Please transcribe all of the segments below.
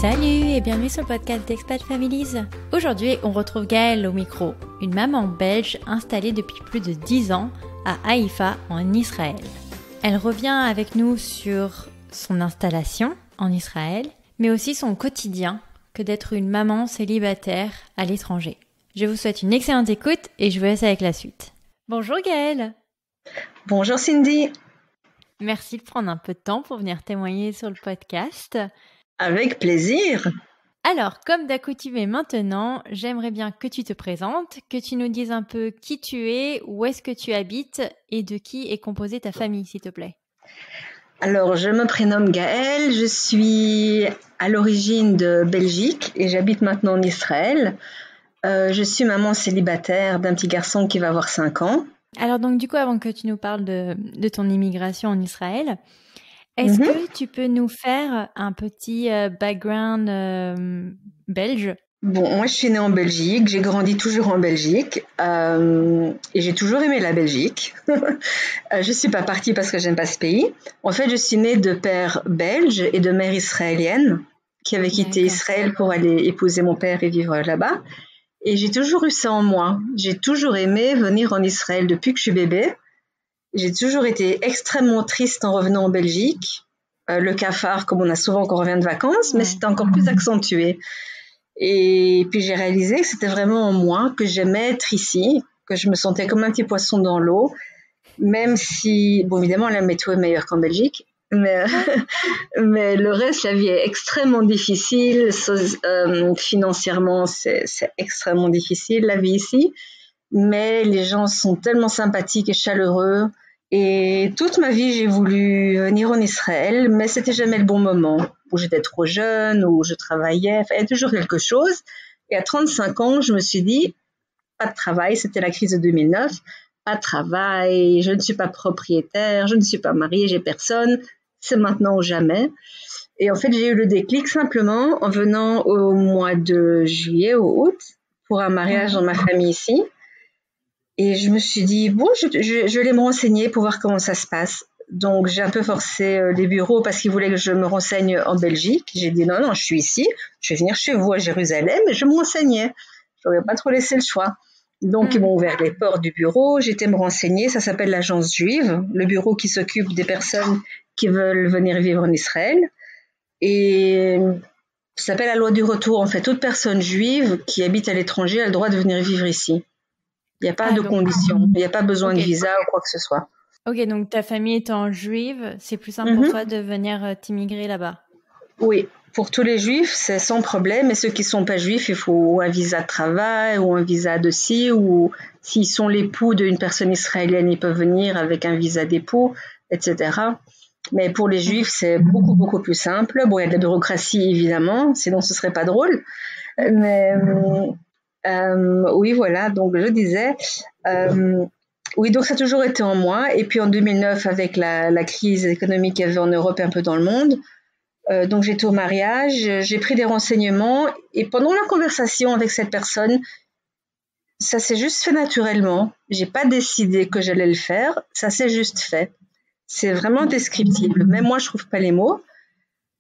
Salut et bienvenue sur le podcast d'Expat Families. Aujourd'hui, on retrouve Gaëlle au micro, une maman belge installée depuis plus de 10 ans à Haïfa en Israël. Elle revient avec nous sur son installation en Israël, mais aussi son quotidien que d'être une maman célibataire à l'étranger. Je vous souhaite une excellente écoute et je vous laisse avec la suite. Bonjour Gaëlle. Bonjour Cindy. Merci de prendre un peu de temps pour venir témoigner sur le podcast. Avec plaisir. Alors, comme d'accoutumé maintenant, j'aimerais bien que tu te présentes, que tu nous dises un peu qui tu es, où est-ce que tu habites et de qui est composée ta famille, s'il te plaît. Alors, je me prénomme Gaëlle, je suis à l'origine de Belgique et j'habite maintenant en Israël. Je suis maman célibataire d'un petit garçon qui va avoir 5 ans. Alors donc du coup, avant que tu nous parles de ton immigration en Israël, est-ce que tu peux nous faire un petit background belge ? Bon, moi je suis née en Belgique, j'ai grandi toujours en Belgique et j'ai toujours aimé la Belgique. Je suis pas partie parce que j'aime pas ce pays. En fait, je suis née de père belge et de mère israélienne qui avait quitté Israël pour aller épouser mon père et vivre là-bas. Et j'ai toujours eu ça en moi. J'ai toujours aimé venir en Israël depuis que je suis bébé. J'ai toujours été extrêmement triste en revenant en Belgique. Le cafard, comme on a souvent quand on revient de vacances, mais c'était encore plus accentué. Et puis j'ai réalisé que c'était vraiment en moi, que j'aimais être ici, que je me sentais comme un petit poisson dans l'eau, même si, bon évidemment, la météo est meilleure qu'en Belgique, mais le reste, la vie est extrêmement difficile. Financièrement, c'est extrêmement difficile, la vie ici. Mais les gens sont tellement sympathiques et chaleureux. Et toute ma vie, j'ai voulu venir en Israël, mais c'était jamais le bon moment. Où j'étais trop jeune, où je travaillais. Enfin, il y a toujours quelque chose. Et à 35 ans, je me suis dit, pas de travail. C'était la crise de 2009. Pas de travail. Je ne suis pas propriétaire. Je ne suis pas mariée. J'ai personne. C'est maintenant ou jamais. Et en fait, j'ai eu le déclic simplement en venant au mois de juillet ou août pour un mariage dans ma famille ici. Et je me suis dit, bon, je vais me renseigner pour voir comment ça se passe. Donc, j'ai un peu forcé les bureaux parce qu'ils voulaient que je me renseigne en Belgique. J'ai dit, non, je suis ici. Je vais venir chez vous à Jérusalem et je me renseignais. Je n'aurais pas trop laissé le choix. Donc, ils m'ont ouvert les portes du bureau. J'étais me renseigner. Ça s'appelle l'Agence juive, le bureau qui s'occupe des personnes qui veulent venir vivre en Israël. Et ça s'appelle la loi du retour. En fait, toute personne juive qui habite à l'étranger a le droit de venir vivre ici. Il n'y a pas de conditions. Il n'y a pas besoin de visa ou quoi que ce soit. Ok, donc ta famille étant juive, c'est plus simple pour toi de venir t'immigrer là-bas. Oui, pour tous les juifs, c'est sans problème. Et ceux qui ne sont pas juifs, il faut un visa de travail ou un visa de ci. Ou s'ils sont l'époux d'une personne israélienne, ils peuvent venir avec un visa d'époux, etc. Mais pour les juifs, c'est beaucoup, beaucoup plus simple. Bon, il y a de la bureaucratie, évidemment, sinon ce ne serait pas drôle. Mais oui, voilà, donc je disais... oui, donc ça a toujours été en moi. Et puis en 2009, avec la crise économique qu'il y avait en Europe et un peu dans le monde, donc j'étais au mariage, j'ai pris des renseignements et pendant la conversation avec cette personne, ça s'est juste fait naturellement. J'ai pas décidé que j'allais le faire, ça s'est juste fait. C'est vraiment indescriptible. Même moi, je trouve pas les mots.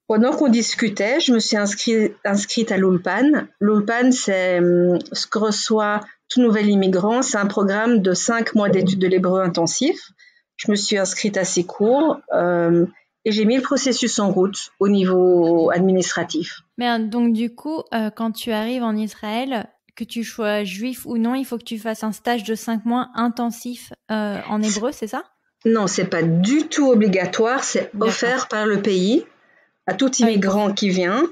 Pendant qu'on discutait, je me suis inscrite à l'Ulpan. L'Ulpan, c'est ce que reçoit tout nouvel immigrant. C'est un programme de 5 mois d'études de l'hébreu intensif. Je me suis inscrite à ces cours et j'ai mis le processus en route au niveau administratif. Mais donc du coup, quand tu arrives en Israël, que tu sois juif ou non, il faut que tu fasses un stage de 5 mois intensif en hébreu, c'est ça ? Non, c'est pas du tout obligatoire. C'est offert par le pays à tout immigrant qui vient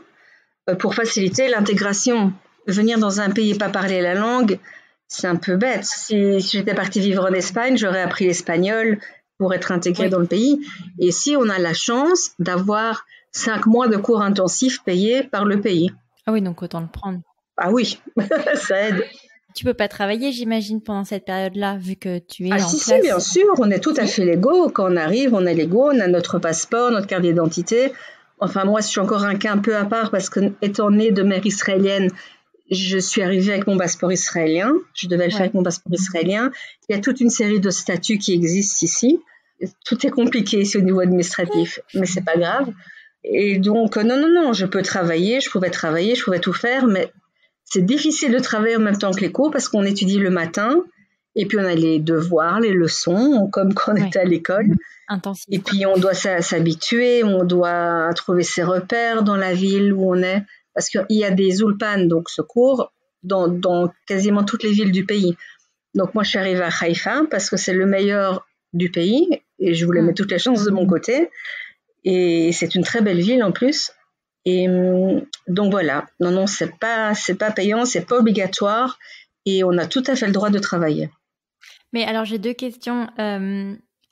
pour faciliter l'intégration. Venir dans un pays et pas parler la langue, c'est un peu bête. Si j'étais partie vivre en Espagne, j'aurais appris l'espagnol pour être intégrée dans le pays. Et ici, on a la chance d'avoir 5 mois de cours intensifs payés par le pays. Ah oui, donc autant le prendre. Ah oui, ça aide. Tu peux pas travailler, j'imagine, pendant cette période-là, vu que tu es en classe. Si, bien sûr, on est tout à fait légaux. Quand on arrive, on est légaux, on a notre passeport, notre carte d'identité. Enfin, moi, je suis encore un cas un peu à part parce que, étant née de mère israélienne, je suis arrivée avec mon passeport israélien. Je devais le faire avec mon passeport israélien. Il y a toute une série de statuts qui existent ici. Tout est compliqué ici au niveau administratif, mais c'est pas grave. Et donc, non, je pouvais travailler, je pouvais tout faire, mais c'est difficile de travailler en même temps que les cours parce qu'on étudie le matin et puis on a les devoirs, les leçons, comme quand on était à l'école. Intensif. Et puis on doit s'habituer, on doit trouver ses repères dans la ville où on est, parce qu'il y a des ulpan, donc ce cours, dans quasiment toutes les villes du pays. Donc moi je suis arrivée à Haïfa parce que c'est le meilleur du pays et je voulais mettre toutes les chances de mon côté. Et c'est une très belle ville en plus. Et donc voilà, non, c'est pas payant, c'est pas obligatoire et on a tout à fait le droit de travailler. Mais alors j'ai 2 questions.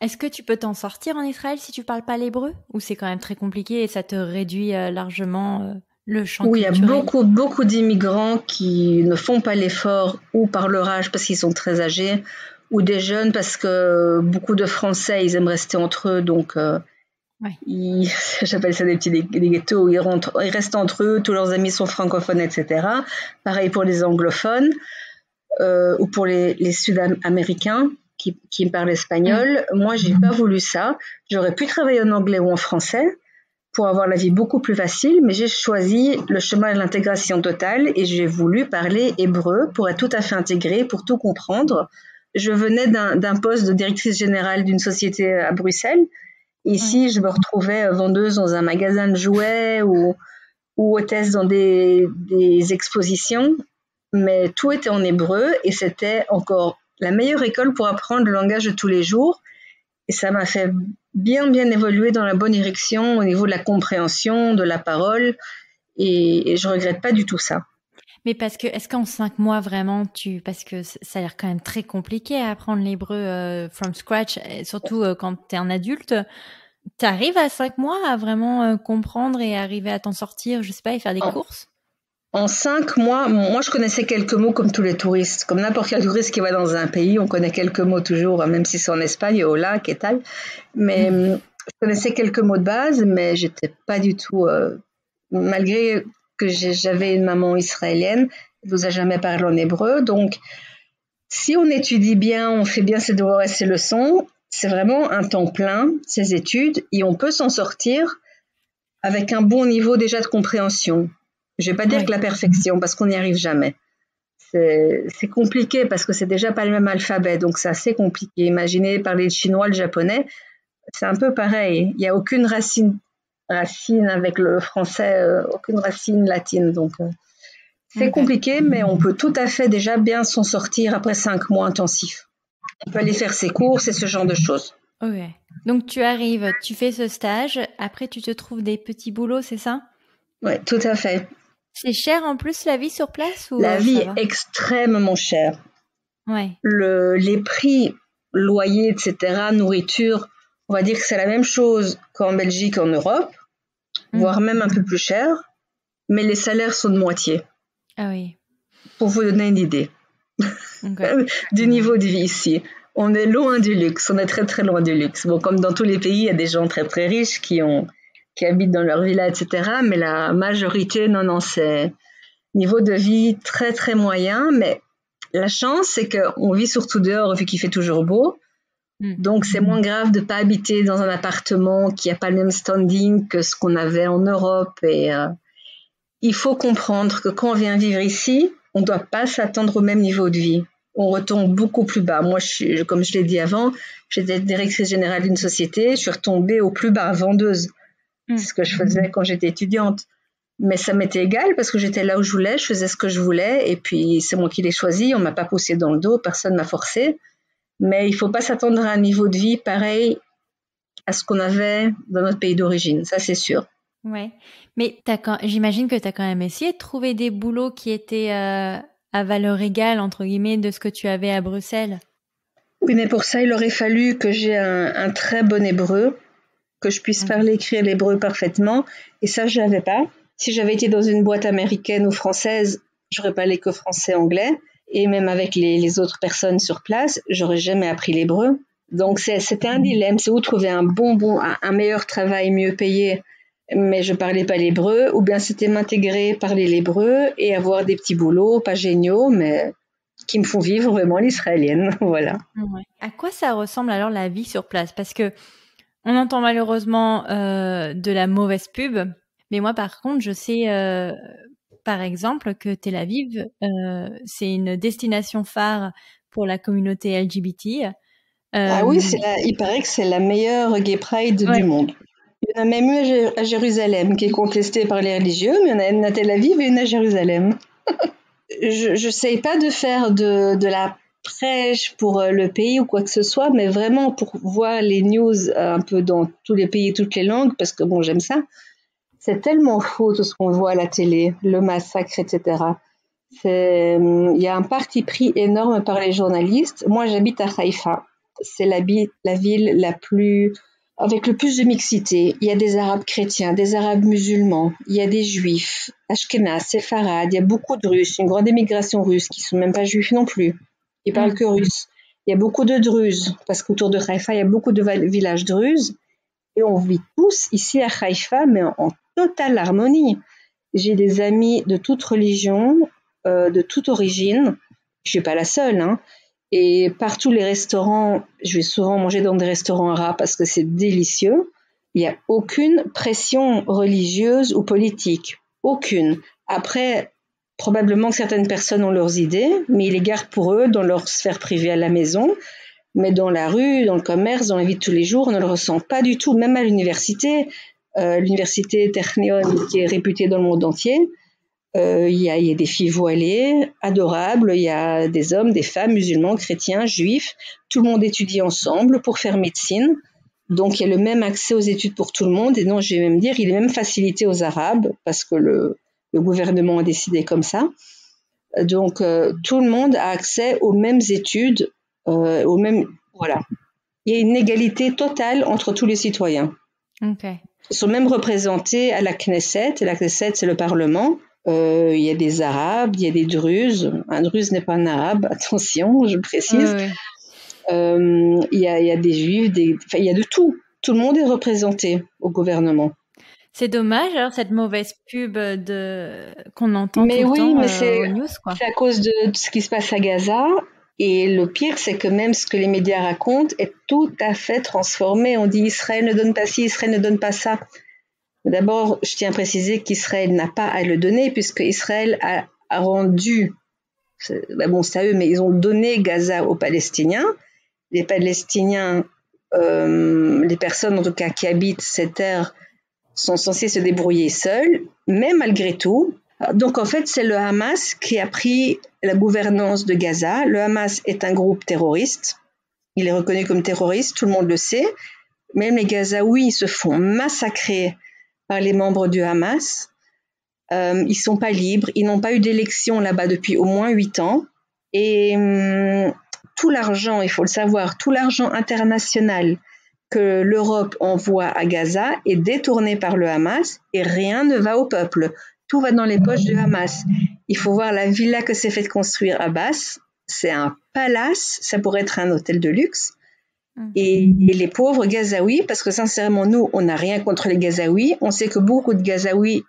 Est-ce que tu peux t'en sortir en Israël si tu parles pas l'hébreu, ou c'est quand même très compliqué et ça te réduit largement le champ culturel? Oui, il y a beaucoup d'immigrants qui ne font pas l'effort, ou par leur âge parce qu'ils sont très âgés, ou des jeunes parce que beaucoup de Français ils aiment rester entre eux, donc j'appelle ça des petits des ghettos, ils restent entre eux, tous leurs amis sont francophones, etc. Pareil pour les anglophones ou pour les sud-américains qui parlent espagnol. Moi, j'ai pas voulu ça. J'aurais pu travailler en anglais ou en français pour avoir la vie beaucoup plus facile, mais j'ai choisi le chemin de l'intégration totale et j'ai voulu parler hébreu pour être tout à fait intégrée, pour tout comprendre. Je venais d'un poste de directrice générale d'une société à Bruxelles. Ici, je me retrouvais vendeuse dans un magasin de jouets ou hôtesse dans des expositions, mais tout était en hébreu et c'était encore la meilleure école pour apprendre le langage de tous les jours. Et ça m'a fait bien évoluer dans la bonne direction au niveau de la compréhension, de la parole, et je regrette pas du tout ça. Mais est-ce qu'en 5 mois vraiment, parce que ça a l'air quand même très compliqué à apprendre l'hébreu from scratch, surtout quand t'es un adulte, t'arrives à 5 mois à vraiment comprendre et arriver à t'en sortir, je sais pas, et faire des courses? En 5 mois, moi je connaissais quelques mots comme tous les touristes, comme n'importe quel touriste qui va dans un pays, on connaît quelques mots toujours, même si c'est en Espagne, hola, que tal. Mais je connaissais quelques mots de base, mais j'étais pas du tout, malgré que j'avais une maman israélienne, elle nous a jamais parlé en hébreu, donc si on étudie bien, on fait bien ses devoirs et ses leçons, c'est vraiment un temps plein, ces études, et on peut s'en sortir avec un bon niveau déjà de compréhension. Je vais pas dire que la perfection, parce qu'on n'y arrive jamais. C'est compliqué parce que c'est déjà pas le même alphabet, donc c'est assez compliqué. Imaginez parler le chinois, le japonais, c'est un peu pareil. Il n'y a aucune racine avec le français, aucune racine latine, donc c'est compliqué, mais on peut tout à fait déjà bien s'en sortir après 5 mois intensifs. On peut aller faire ses courses et ce genre de choses. Ok. Donc tu arrives, tu fais ce stage, après tu te trouves des petits boulots, c'est ça? Oui, tout à fait. C'est cher en plus la vie sur place ou La vie est extrêmement chère. Ouais. Les prix, loyer, etc., nourriture, on va dire que c'est la même chose qu'en Belgique, en Europe, voire même un peu plus cher, mais les salaires sont de moitié. Ah oui. Pour vous donner une idée du niveau de vie ici. On est loin du luxe, on est très très loin du luxe. Bon, comme dans tous les pays, il y a des gens très très riches qui habitent dans leur villa, etc. Mais la majorité, non, c'est niveau de vie très très moyen. Mais la chance, c'est qu'on vit surtout dehors vu qu'il fait toujours beau. Donc c'est moins grave de pas habiter dans un appartement qui n'a pas le même standing que ce qu'on avait en Europe. Et il faut comprendre que quand on vient vivre ici, on ne doit pas s'attendre au même niveau de vie. On retombe beaucoup plus bas. Moi, comme je l'ai dit avant, j'étais directrice générale d'une société, je suis retombée au plus bas, vendeuse. C'est ce que je faisais quand j'étais étudiante. Mais ça m'était égal parce que j'étais là où je voulais, je faisais ce que je voulais et puis c'est moi qui l'ai choisi, on m'a pas poussé dans le dos, personne m'a forcé. Mais il faut pas s'attendre à un niveau de vie pareil à ce qu'on avait dans notre pays d'origine, ça c'est sûr. Ouais, mais j'imagine que tu as quand même essayé de trouver des boulots qui étaient à valeur égale, entre guillemets, de ce que tu avais à Bruxelles. Oui, mais pour ça, il aurait fallu que j'ai un très bon hébreu, que je puisse parler, écrire l'hébreu parfaitement. Et ça, je l'avais pas. Si j'avais été dans une boîte américaine ou française, j'aurais parlé que français-anglais. Et même avec les autres personnes sur place, j'aurais jamais appris l'hébreu. Donc, c'était un dilemme. C'est où trouver un meilleur travail, mieux payé, mais je parlais pas l'hébreu, ou bien c'était m'intégrer, parler l'hébreu et avoir des petits boulots, pas géniaux, mais qui me font vivre vraiment l'israélienne. Voilà. Ouais. À quoi ça ressemble alors la vie sur place? Parce que On entend malheureusement de la mauvaise pub, mais moi par contre je sais par exemple que Tel Aviv c'est une destination phare pour la communauté LGBT. Ah oui, il paraît que c'est la meilleure Gay Pride Ouais. du monde. Il y en a même eu à Jérusalem, qui est contestée par les religieux, mais il y en a une à Tel Aviv et une à Jérusalem. Je n'essaye pas de faire de la prêche pour le pays ou quoi que ce soit, mais vraiment pour voir les news un peu dans tous les pays, toutes les langues, parce que bon, j'aime ça. C'est tellement faux tout ce qu'on voit à la télé, le massacre, etc. Il y a un parti pris énorme par les journalistes. Moi, j'habite à Haïfa. C'est la ville la plus avec le plus de mixité. Il y a des Arabes chrétiens, des Arabes musulmans, il y a des Juifs, Ashkénazes, séfarades, il y a beaucoup de Russes, une grande émigration russe qui sont même pas juifs non plus. Ils parlent que russe. Il y a beaucoup de Druzes, parce qu'autour de Haïfa, il y a beaucoup de villages Druzes, et on vit tous ici à Haïfa, mais en totale harmonie. J'ai des amis de toute religion, de toute origine. Je suis pas la seule, hein. Et partout les restaurants, je vais souvent manger dans des restaurants arabes parce que c'est délicieux. Il n'y a aucune pression religieuse ou politique. Aucune. Après, probablement que certaines personnes ont leurs idées, mais ils les gardent pour eux dans leur sphère privée à la maison. Mais dans la rue, dans le commerce, dans la vie de tous les jours, on ne le ressent pas du tout. Même à l'université, l'université Technion, qui est réputée dans le monde entier, il y a des filles voilées, adorables, il y a des hommes, des femmes, musulmans, chrétiens, juifs, tout le monde étudie ensemble pour faire médecine, donc il y a le même accès aux études pour tout le monde, et non, je vais même dire, il est même facilité aux Arabes, parce que le gouvernement a décidé comme ça, donc tout le monde a accès aux mêmes études, voilà. Il y a une égalité totale entre tous les citoyens. Okay. Ils sont même représentés à la Knesset, et la Knesset c'est le Parlement. Il y a des Arabes, il y a des Druzes. Un Druze n'est pas un Arabe, attention, je précise. Il y a des Juifs, il y a de tout. Tout le monde est représenté au gouvernement. C'est dommage, alors, cette mauvaise pub qu'on entend tout le temps aux news, quoi. C'est à cause de ce qui se passe à Gaza. Et le pire, c'est que même ce que les médias racontent est tout à fait transformé. On dit Israël ne donne pas ci, Israël ne donne pas ça. D'abord, je tiens à préciser qu'Israël n'a pas à le donner puisque Israël a rendu, c'est à eux, mais ils ont donné Gaza aux Palestiniens. Les Palestiniens, les personnes en tout cas qui habitent cette terre sont censées se débrouiller seules, mais malgré tout. Donc en fait, c'est le Hamas qui a pris la gouvernance de Gaza. Le Hamas est un groupe terroriste. Il est reconnu comme terroriste, tout le monde le sait. Même les Gazaouis se font massacrer par les membres du Hamas. Ils sont pas libres, ils n'ont pas eu d'élection là-bas depuis au moins 8 ans. Et tout l'argent, il faut le savoir, tout l'argent international que l'Europe envoie à Gaza est détourné par le Hamas et rien ne va au peuple. Tout va dans les poches du Hamas. Il faut voir la villa que s'est fait construire Abbas. C'est un palace, ça pourrait être un hôtel de luxe. Et les pauvres Gazaouis, parce que sincèrement, nous, on n'a rien contre les Gazaouis. On sait que beaucoup de Gazaouis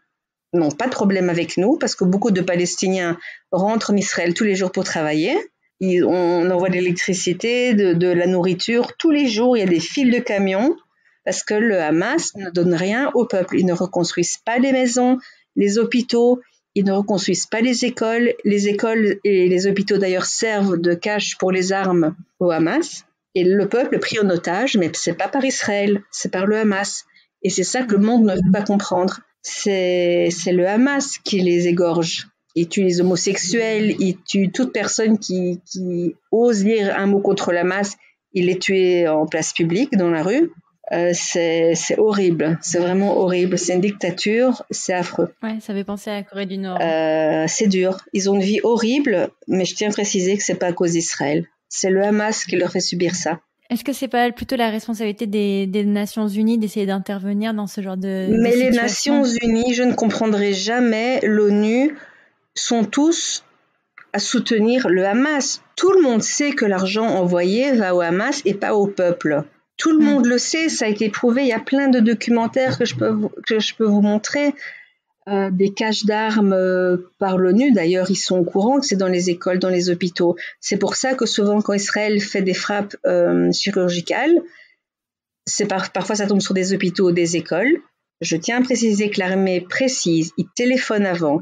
n'ont pas de problème avec nous, parce que beaucoup de Palestiniens rentrent en Israël tous les jours pour travailler. On envoie de l'électricité, de la nourriture. Tous les jours, il y a des files de camions, parce que le Hamas ne donne rien au peuple. Ils ne reconstruisent pas les maisons, les hôpitaux, ils ne reconstruisent pas les écoles. Les écoles et les hôpitaux, d'ailleurs, servent de cache pour les armes au Hamas. Et le peuple est pris en otage, mais c'est pas par Israël, c'est par le Hamas. Et c'est ça que le monde ne veut pas comprendre. C'est le Hamas qui les égorge. Il tue les homosexuels, il tue toute personne qui ose dire un mot contre le Hamas. Il les tue en place publique, dans la rue. C'est horrible, c'est vraiment horrible. C'est une dictature, c'est affreux. Ouais, ça fait penser à la Corée du Nord. C'est dur. Ils ont une vie horrible, mais je tiens à préciser que c'est pas à cause d'Israël. C'est le Hamas qui leur fait subir ça. Est-ce que c'est pas plutôt la responsabilité des Nations Unies d'essayer d'intervenir dans ce genre de Mais situation? Les Nations Unies, je ne comprendrai jamais. L'ONU sont tous à soutenir le Hamas. Tout le monde sait que l'argent envoyé va au Hamas et pas au peuple. Tout le monde le sait, ça a été prouvé. Il y a plein de documentaires que je peux vous montrer. Des caches d'armes par l'ONU, d'ailleurs, ils sont au courant que c'est dans les écoles, dans les hôpitaux. C'est pour ça que souvent, quand Israël fait des frappes chirurgicales, Parfois ça tombe sur des hôpitaux ou des écoles. Je tiens à préciser que l'armée précise, il téléphone avant,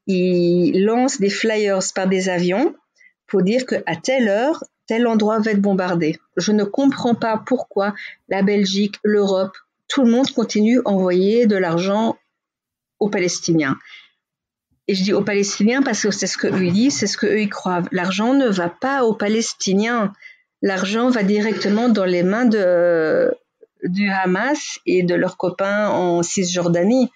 il lance des flyers par des avions pour dire qu'à telle heure, tel endroit va être bombardé. Je ne comprends pas pourquoi la Belgique, l'Europe, tout le monde continue à envoyer de l'argent aux Palestiniens. Et je dis aux Palestiniens parce que c'est ce qu'eux ils disent, c'est ce qu'eux ils croient. L'argent ne va pas aux Palestiniens. L'argent va directement dans les mains du Hamas et de leurs copains en Cisjordanie.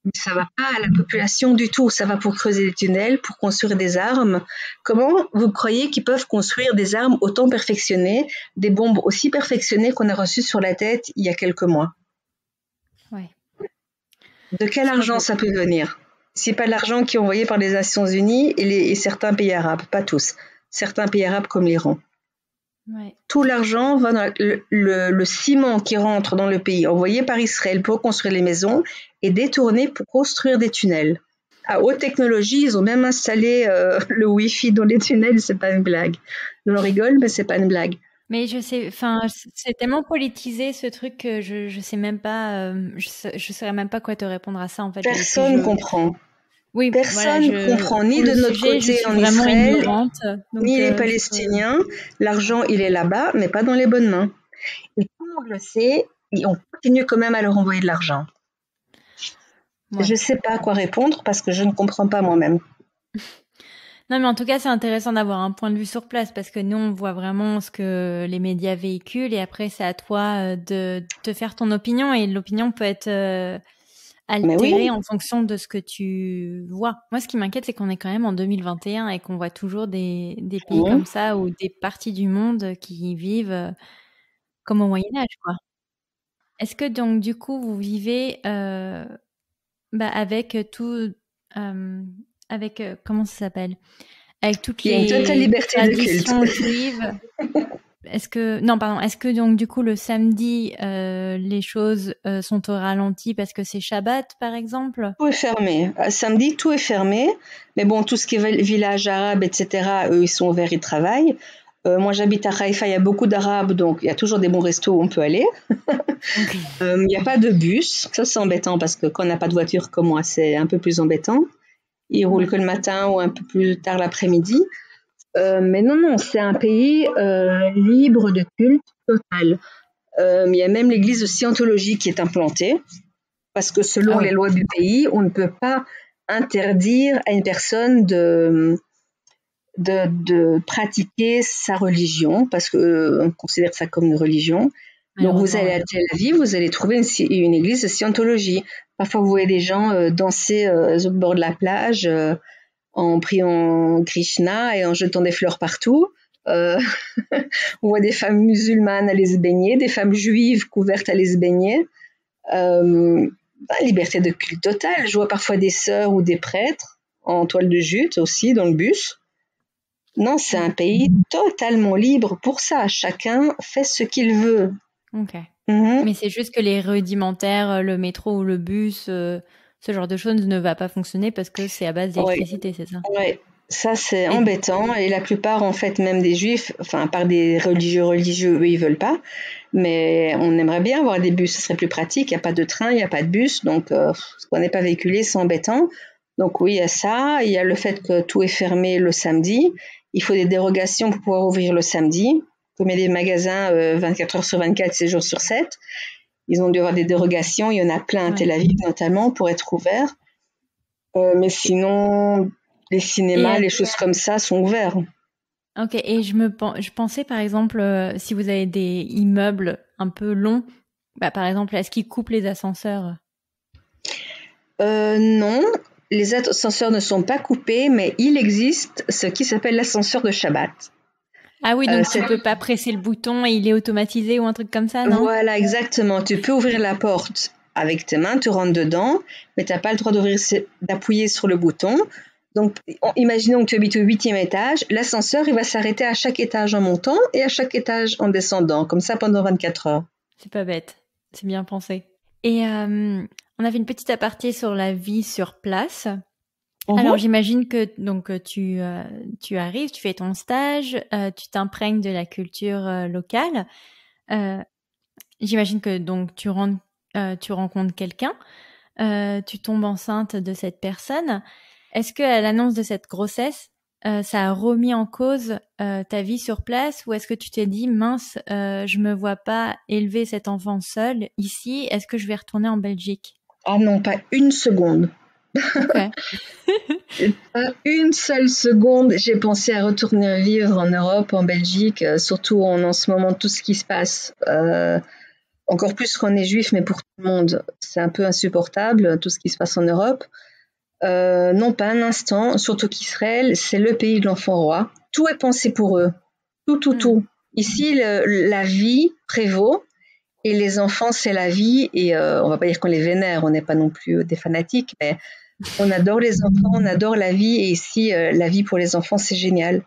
Mais ça va pas à la population du tout. Ça va pour creuser des tunnels, pour construire des armes. Comment vous croyez qu'ils peuvent construire des armes autant perfectionnées, des bombes aussi perfectionnées qu'on a reçues sur la tête il y a quelques mois? Ouais. De quel argent ça peut venir? C'est pas de l'argent qui est envoyé par les Nations Unies et certains pays arabes, pas tous. Certains pays arabes comme l'Iran. Ouais. Tout l'argent va dans le ciment qui rentre dans le pays, envoyé par Israël pour construire les maisons et détourné pour construire des tunnels. À haute technologie, ils ont même installé le Wi-Fi dans les tunnels, c'est pas une blague. J'en rigole, mais c'est pas une blague. Mais je sais, enfin, c'est tellement politisé ce truc que je sais même pas, je saurais même pas quoi te répondre à ça en fait. Personne comprend. Oui, Personne comprend ni de notre côté en Israël, ni les Palestiniens. L'argent, il est là-bas, mais pas dans les bonnes mains. Et tout le monde le sait, et on continue quand même à leur envoyer de l'argent. Ouais. Je sais pas quoi répondre parce que je ne comprends pas moi-même. Non, mais en tout cas, c'est intéressant d'avoir un point de vue sur place parce que nous, on voit vraiment ce que les médias véhiculent et après, c'est à toi de te faire ton opinion et l'opinion peut être altérée en fonction de ce que tu vois. Moi, ce qui m'inquiète, c'est qu'on est quand même en 2021 et qu'on voit toujours des pays comme ça ou des parties du monde qui vivent comme au Moyen-Âge, quoi. Est-ce que donc, du coup, vous vivez avec tout... avec comment ça s'appelle, avec toutes les traditions juives. Est-ce que donc du coup le samedi les choses sont au ralenti parce que c'est Shabbat par exemple? Tout est fermé. Samedi tout est fermé, mais bon, tout ce qui est village arabe, etc., eux ils sont ouverts, ils travaillent. Moi j'habite à Haïfa, il y a beaucoup d'arabes, donc il y a toujours des bons restos où on peut aller. Il n'y a pas de bus, ça c'est embêtant parce que quand on n'a pas de voiture comme moi, c'est un peu plus embêtant. Ils roulent que le matin ou un peu plus tard l'après-midi. Mais non, c'est un pays libre de culte total. Il y a même l'église de Scientologie qui est implantée, parce que selon les lois du pays, on ne peut pas interdire à une personne de pratiquer sa religion, parce qu'on considère ça comme une religion. Donc vous allez à Tel Aviv, vous allez trouver une église de Scientologie. Parfois vous voyez des gens danser au bord de la plage en priant Krishna et en jetant des fleurs partout. On voit des femmes musulmanes aller se baigner, des femmes juives couvertes aller se baigner. Liberté de culte totale. Je vois parfois des sœurs ou des prêtres en toile de jute aussi dans le bus. Non, c'est un pays totalement libre pour ça. Chacun fait ce qu'il veut. Ok. Mais c'est juste que les rudimentaires, le métro ou le bus, ce genre de choses ne va pas fonctionner parce que c'est à base d'électricité, c'est ça? Oui, ça c'est embêtant. Et la plupart, en fait, même des juifs, enfin, à part des religieux, eux, ils veulent pas. Mais on aimerait bien avoir des bus, ce serait plus pratique. Il n'y a pas de train, il n'y a pas de bus, donc ce qu'on n'est pas véhiculé, c'est embêtant. Donc oui, il y a ça. Il y a le fait que tout est fermé le samedi. Il faut des dérogations pour pouvoir ouvrir le samedi. Comme il y a des magasins 24 heures sur 24, 7 jours sur 7, ils ont dû avoir des dérogations. Il y en a plein à Tel Aviv notamment pour être ouverts. Mais sinon, les cinémas, les choses comme ça sont ouverts. Ok, et je pensais par exemple, si vous avez des immeubles un peu longs, par exemple, est-ce qu'ils coupent les ascenseurs? Non, les ascenseurs ne sont pas coupés, mais il existe ce qui s'appelle l'ascenseur de Shabbat. Ah oui, donc tu peux pas presser le bouton et il est automatisé ou un truc comme ça, non? Voilà, exactement. Tu peux ouvrir la porte avec tes mains, tu rentres dedans, mais tu n'as pas le droit d'appuyer sur le bouton. Donc, imaginons que tu habites au 8e étage, l'ascenseur, il va s'arrêter à chaque étage en montant et à chaque étage en descendant, comme ça pendant 24 heures. C'est pas bête, c'est bien pensé. Et on avait une petite aparté sur la vie sur place. Alors j'imagine que donc tu arrives, tu fais ton stage, tu t'imprègnes de la culture locale. j'imagine que donc tu rencontres quelqu'un, tu tombes enceinte de cette personne. Est-ce que à l'annonce de cette grossesse, ça a remis en cause ta vie sur place, ou est-ce que tu t'es dit mince, je me vois pas élever cet enfant seul ici, est-ce que je vais retourner en Belgique? Ah non, pas une seconde. Ok. Pas une seule seconde, j'ai pensé à retourner vivre en Europe, en Belgique, surtout en ce moment tout ce qui se passe. Encore plus qu'on est juif, mais pour tout le monde, c'est un peu insupportable tout ce qui se passe en Europe. Non, pas un instant, surtout qu'Israël, c'est le pays de l'enfant roi. Tout est pensé pour eux. Tout. Ici, la vie prévaut et les enfants, c'est la vie. Et on va pas dire qu'on les vénère, on n'est pas non plus des fanatiques, mais on adore les enfants, on adore la vie. Et ici, la vie pour les enfants, c'est génial.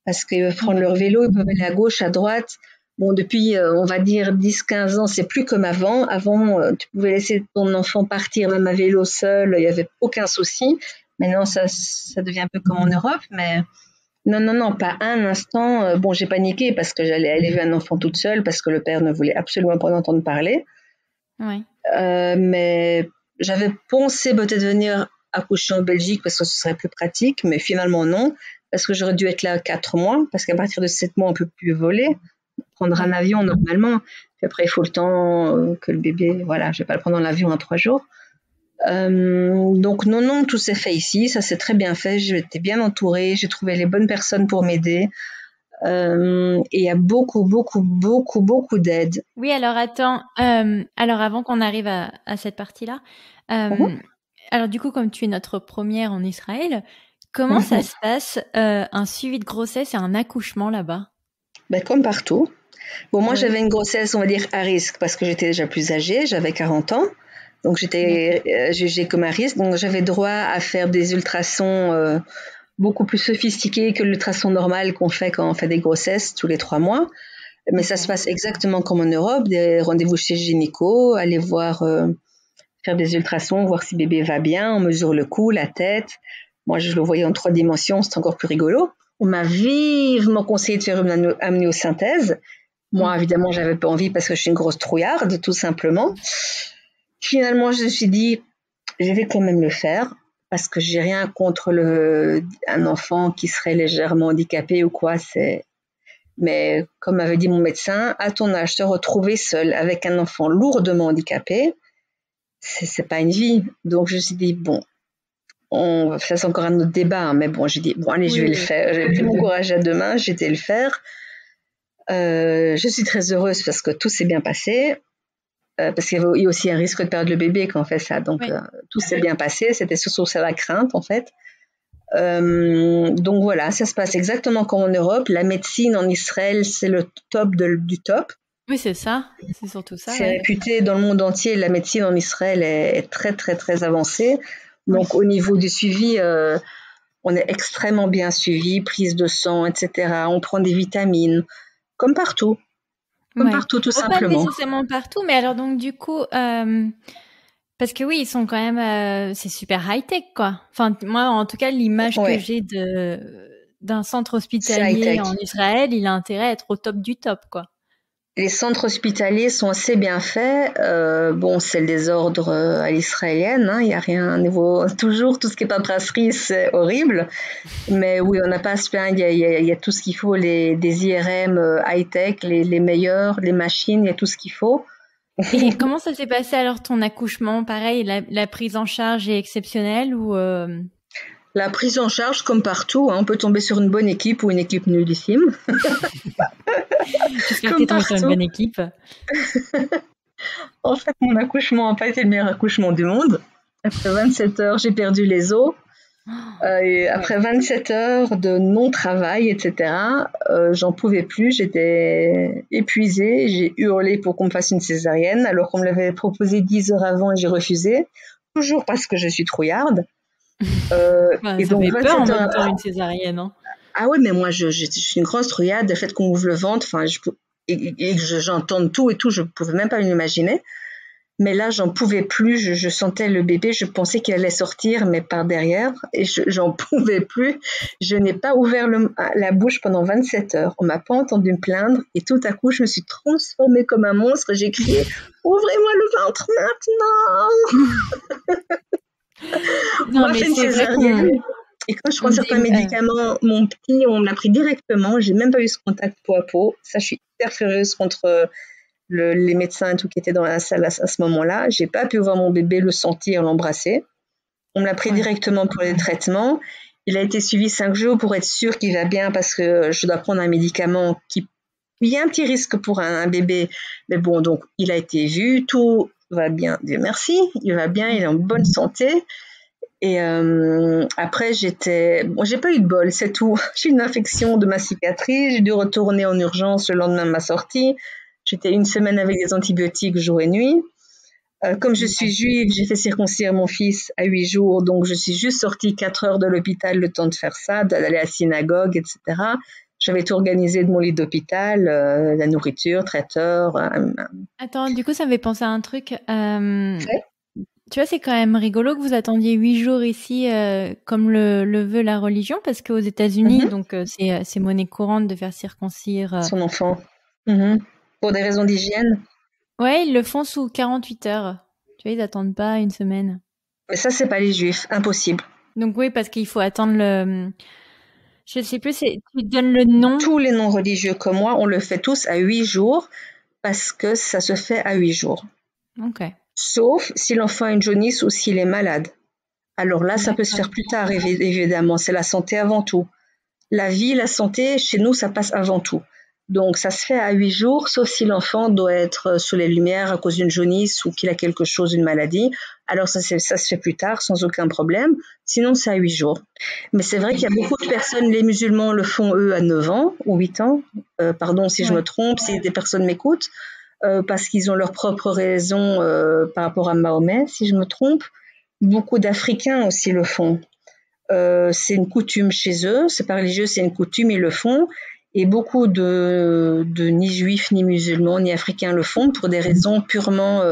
Parce qu'ils peuvent prendre leur vélo, ils peuvent aller à gauche, à droite. Bon, depuis, on va dire 10-15 ans, c'est plus comme avant. Avant, tu pouvais laisser ton enfant partir même à vélo seul, il n'y avait aucun souci. Maintenant, ça devient un peu comme en Europe, mais non, pas un instant. Bon, j'ai paniqué parce que j'allais élever un enfant toute seule parce que le père ne voulait absolument pas en entendre parler. Ouais. Mais j'avais pensé peut-être venir accoucher en Belgique parce que ce serait plus pratique, mais finalement non, parce que j'aurais dû être là 4 mois, parce qu'à partir de 7 mois, on peut plus voler, prendre un avion normalement. Puis après, il faut le temps que le bébé, voilà, je vais pas le prendre dans l'avion en 3 jours. Donc non, tout s'est fait ici, ça s'est très bien fait, j'étais bien entourée, j'ai trouvé les bonnes personnes pour m'aider. Et il y a beaucoup d'aide. Oui, alors attends, alors avant qu'on arrive à cette partie-là, alors du coup, comme tu es notre première en Israël, comment ça se passe, un suivi de grossesse et un accouchement là-bas? Ben, comme partout. Bon, moi, j'avais une grossesse, on va dire, à risque, parce que j'étais déjà plus âgée, j'avais 40 ans. Donc, j'étais jugée comme à risque. Donc, j'avais droit à faire des ultrasons beaucoup plus sophistiqués que l'ultrason normal qu'on fait quand on fait des grossesses tous les 3 mois. Mais ça se passe exactement comme en Europe, des rendez-vous chez le gynéco, aller voir, faire des ultrasons, voir si bébé va bien, on mesure le cou, la tête. Moi, je le voyais en 3 dimensions, c'est encore plus rigolo. On m'a vivement conseillé de faire une amniosynthèse. Moi, évidemment, j'avais pas envie parce que je suis une grosse trouillarde, tout simplement. Finalement, je me suis dit, je vais quand même le faire parce que j'ai rien contre un enfant qui serait légèrement handicapé ou quoi. Mais comme m'avait dit mon médecin, à ton âge, te retrouver seule avec un enfant lourdement handicapé, c'est pas une vie. Donc, je me suis dit, bon, ça c'est encore un autre débat, hein, mais bon, j'ai dit, bon, allez, je vais le faire. J'ai pris mon courage à deux mains, j'ai été le faire. Je suis très heureuse parce que tout s'est bien passé. Parce qu'il y a aussi un risque de perdre le bébé quand on fait ça. Donc, tout s'est bien passé. C'était surtout ça la crainte, en fait. Donc voilà, ça se passe exactement comme en Europe. La médecine en Israël, c'est le top du top. Oui, c'est ça. C'est surtout ça. C'est réputé dans le monde entier. La médecine en Israël est très, très, très avancée. Donc, au niveau du suivi, on est extrêmement bien suivi, prise de sang, etc. On prend des vitamines, comme partout. Comme partout, tout simplement. Pas nécessairement partout, mais alors donc du coup, parce que oui, ils sont quand même, c'est super high-tech, quoi. Enfin, moi, en tout cas, l'image que j'ai d'un centre hospitalier en Israël, il a intérêt à être au top du top, quoi. Les centres hospitaliers sont assez bien faits. Bon, c'est le désordre à l'israélienne. Il n'y a rien à niveau. Toujours, tout ce qui n'est pas brasserie, c'est horrible. Mais oui, on n'a pas à se plaindre. Il y a tout ce qu'il faut. Des IRM high-tech, les meilleurs, les machines, il y a tout ce qu'il faut. Et comment ça s'est passé alors ton accouchement? Pareil, la prise en charge est exceptionnelle ou La prise en charge, comme partout, on peut tomber sur une bonne équipe ou une équipe nullissime. J'espère que tu es tombée sur une bonne équipe. En fait, mon accouchement n'a pas été le meilleur accouchement du monde. Après 27 heures, j'ai perdu les os. Et après 27 heures de non-travail, etc., j'en pouvais plus. J'étais épuisée. J'ai hurlé pour qu'on me fasse une césarienne, alors qu'on me l'avait proposé 10 heures avant et j'ai refusé. Toujours parce que je suis trouillarde. Et ça donc, fait peur en même temps, une césarienne. Hein. Ah ouais, mais moi, je suis une grosse trouillarde. Le fait qu'on ouvre le ventre, et que j'entende tout et tout, je ne pouvais même pas m'imaginer. Mais là, j'en pouvais plus. Je sentais le bébé. Je pensais qu'il allait sortir, mais par derrière. Et j'en pouvais plus. Je n'ai pas ouvert la bouche pendant 27 heures. On m'a pas entendu me plaindre. Et tout à coup, je me suis transformée comme un monstre. J'ai crié, ouvrez-moi le ventre maintenant. Non, Moi, mais j'ai une c'est vrai césarienne. Et quand je prends certains médicaments, mon petit, on me l'a pris directement. J'ai même pas eu ce contact peau à peau. Ça, je suis hyper furieuse contre les médecins et tout qui étaient dans la salle à ce moment-là. J'ai pas pu voir mon bébé, le sentir, l'embrasser. On me l'a pris directement pour les traitements. Il a été suivi 5 jours pour être sûr qu'il va bien parce que je dois prendre un médicament il y a un petit risque pour un bébé. Mais bon, donc, il a été vu. Tout va bien. Dieu merci. Il va bien. Il est en bonne santé. Et après, j'ai pas eu de bol, c'est tout. J'ai eu une infection de ma cicatrice. J'ai dû retourner en urgence le lendemain de ma sortie. J'étais 1 semaine avec des antibiotiques jour et nuit. Comme je suis juive, j'ai fait circoncire mon fils à 8 jours, donc je suis juste sortie 4 heures de l'hôpital, le temps de faire ça, d'aller à la synagogue, etc. J'avais tout organisé de mon lit d'hôpital, la nourriture, traiteur. Attends, du coup, ça me fait penser à un truc. Tu vois, c'est quand même rigolo que vous attendiez 8 jours ici, comme le veut la religion, parce qu'aux États-Unis, donc c'est monnaie courante de faire circoncire son enfant. Pour des raisons d'hygiène. Ouais, ils le font sous 48 heures. Tu vois, ils attendent pas 1 semaine. Mais ça, c'est pas les juifs, impossible. Donc oui, parce qu'il faut attendre je sais plus, tu donnes le nom. Tous les noms religieux comme moi, on le fait tous à 8 jours parce que ça se fait à 8 jours. Ok. Sauf si l'enfant a une jaunisse ou s'il est malade. Alors là, ça peut se faire plus tard, évidemment. C'est la santé avant tout. La vie, la santé, chez nous, ça passe avant tout. Donc, ça se fait à 8 jours, sauf si l'enfant doit être sous les lumières à cause d'une jaunisse ou qu'il a quelque chose, une maladie. Alors, ça se fait plus tard, sans aucun problème. Sinon, c'est à 8 jours. Mais c'est vrai qu'il y a beaucoup de personnes, les musulmans le font, eux, à 9 ans ou 8 ans. Pardon si je me trompe, si des personnes m'écoutent, parce qu'ils ont leurs propres raisons par rapport à Mahomet, si je me trompe. Beaucoup d'Africains aussi le font. C'est une coutume chez eux, c'est pas religieux, c'est une coutume, ils le font. Et beaucoup de ni juifs, ni musulmans, ni africains le font pour des raisons purement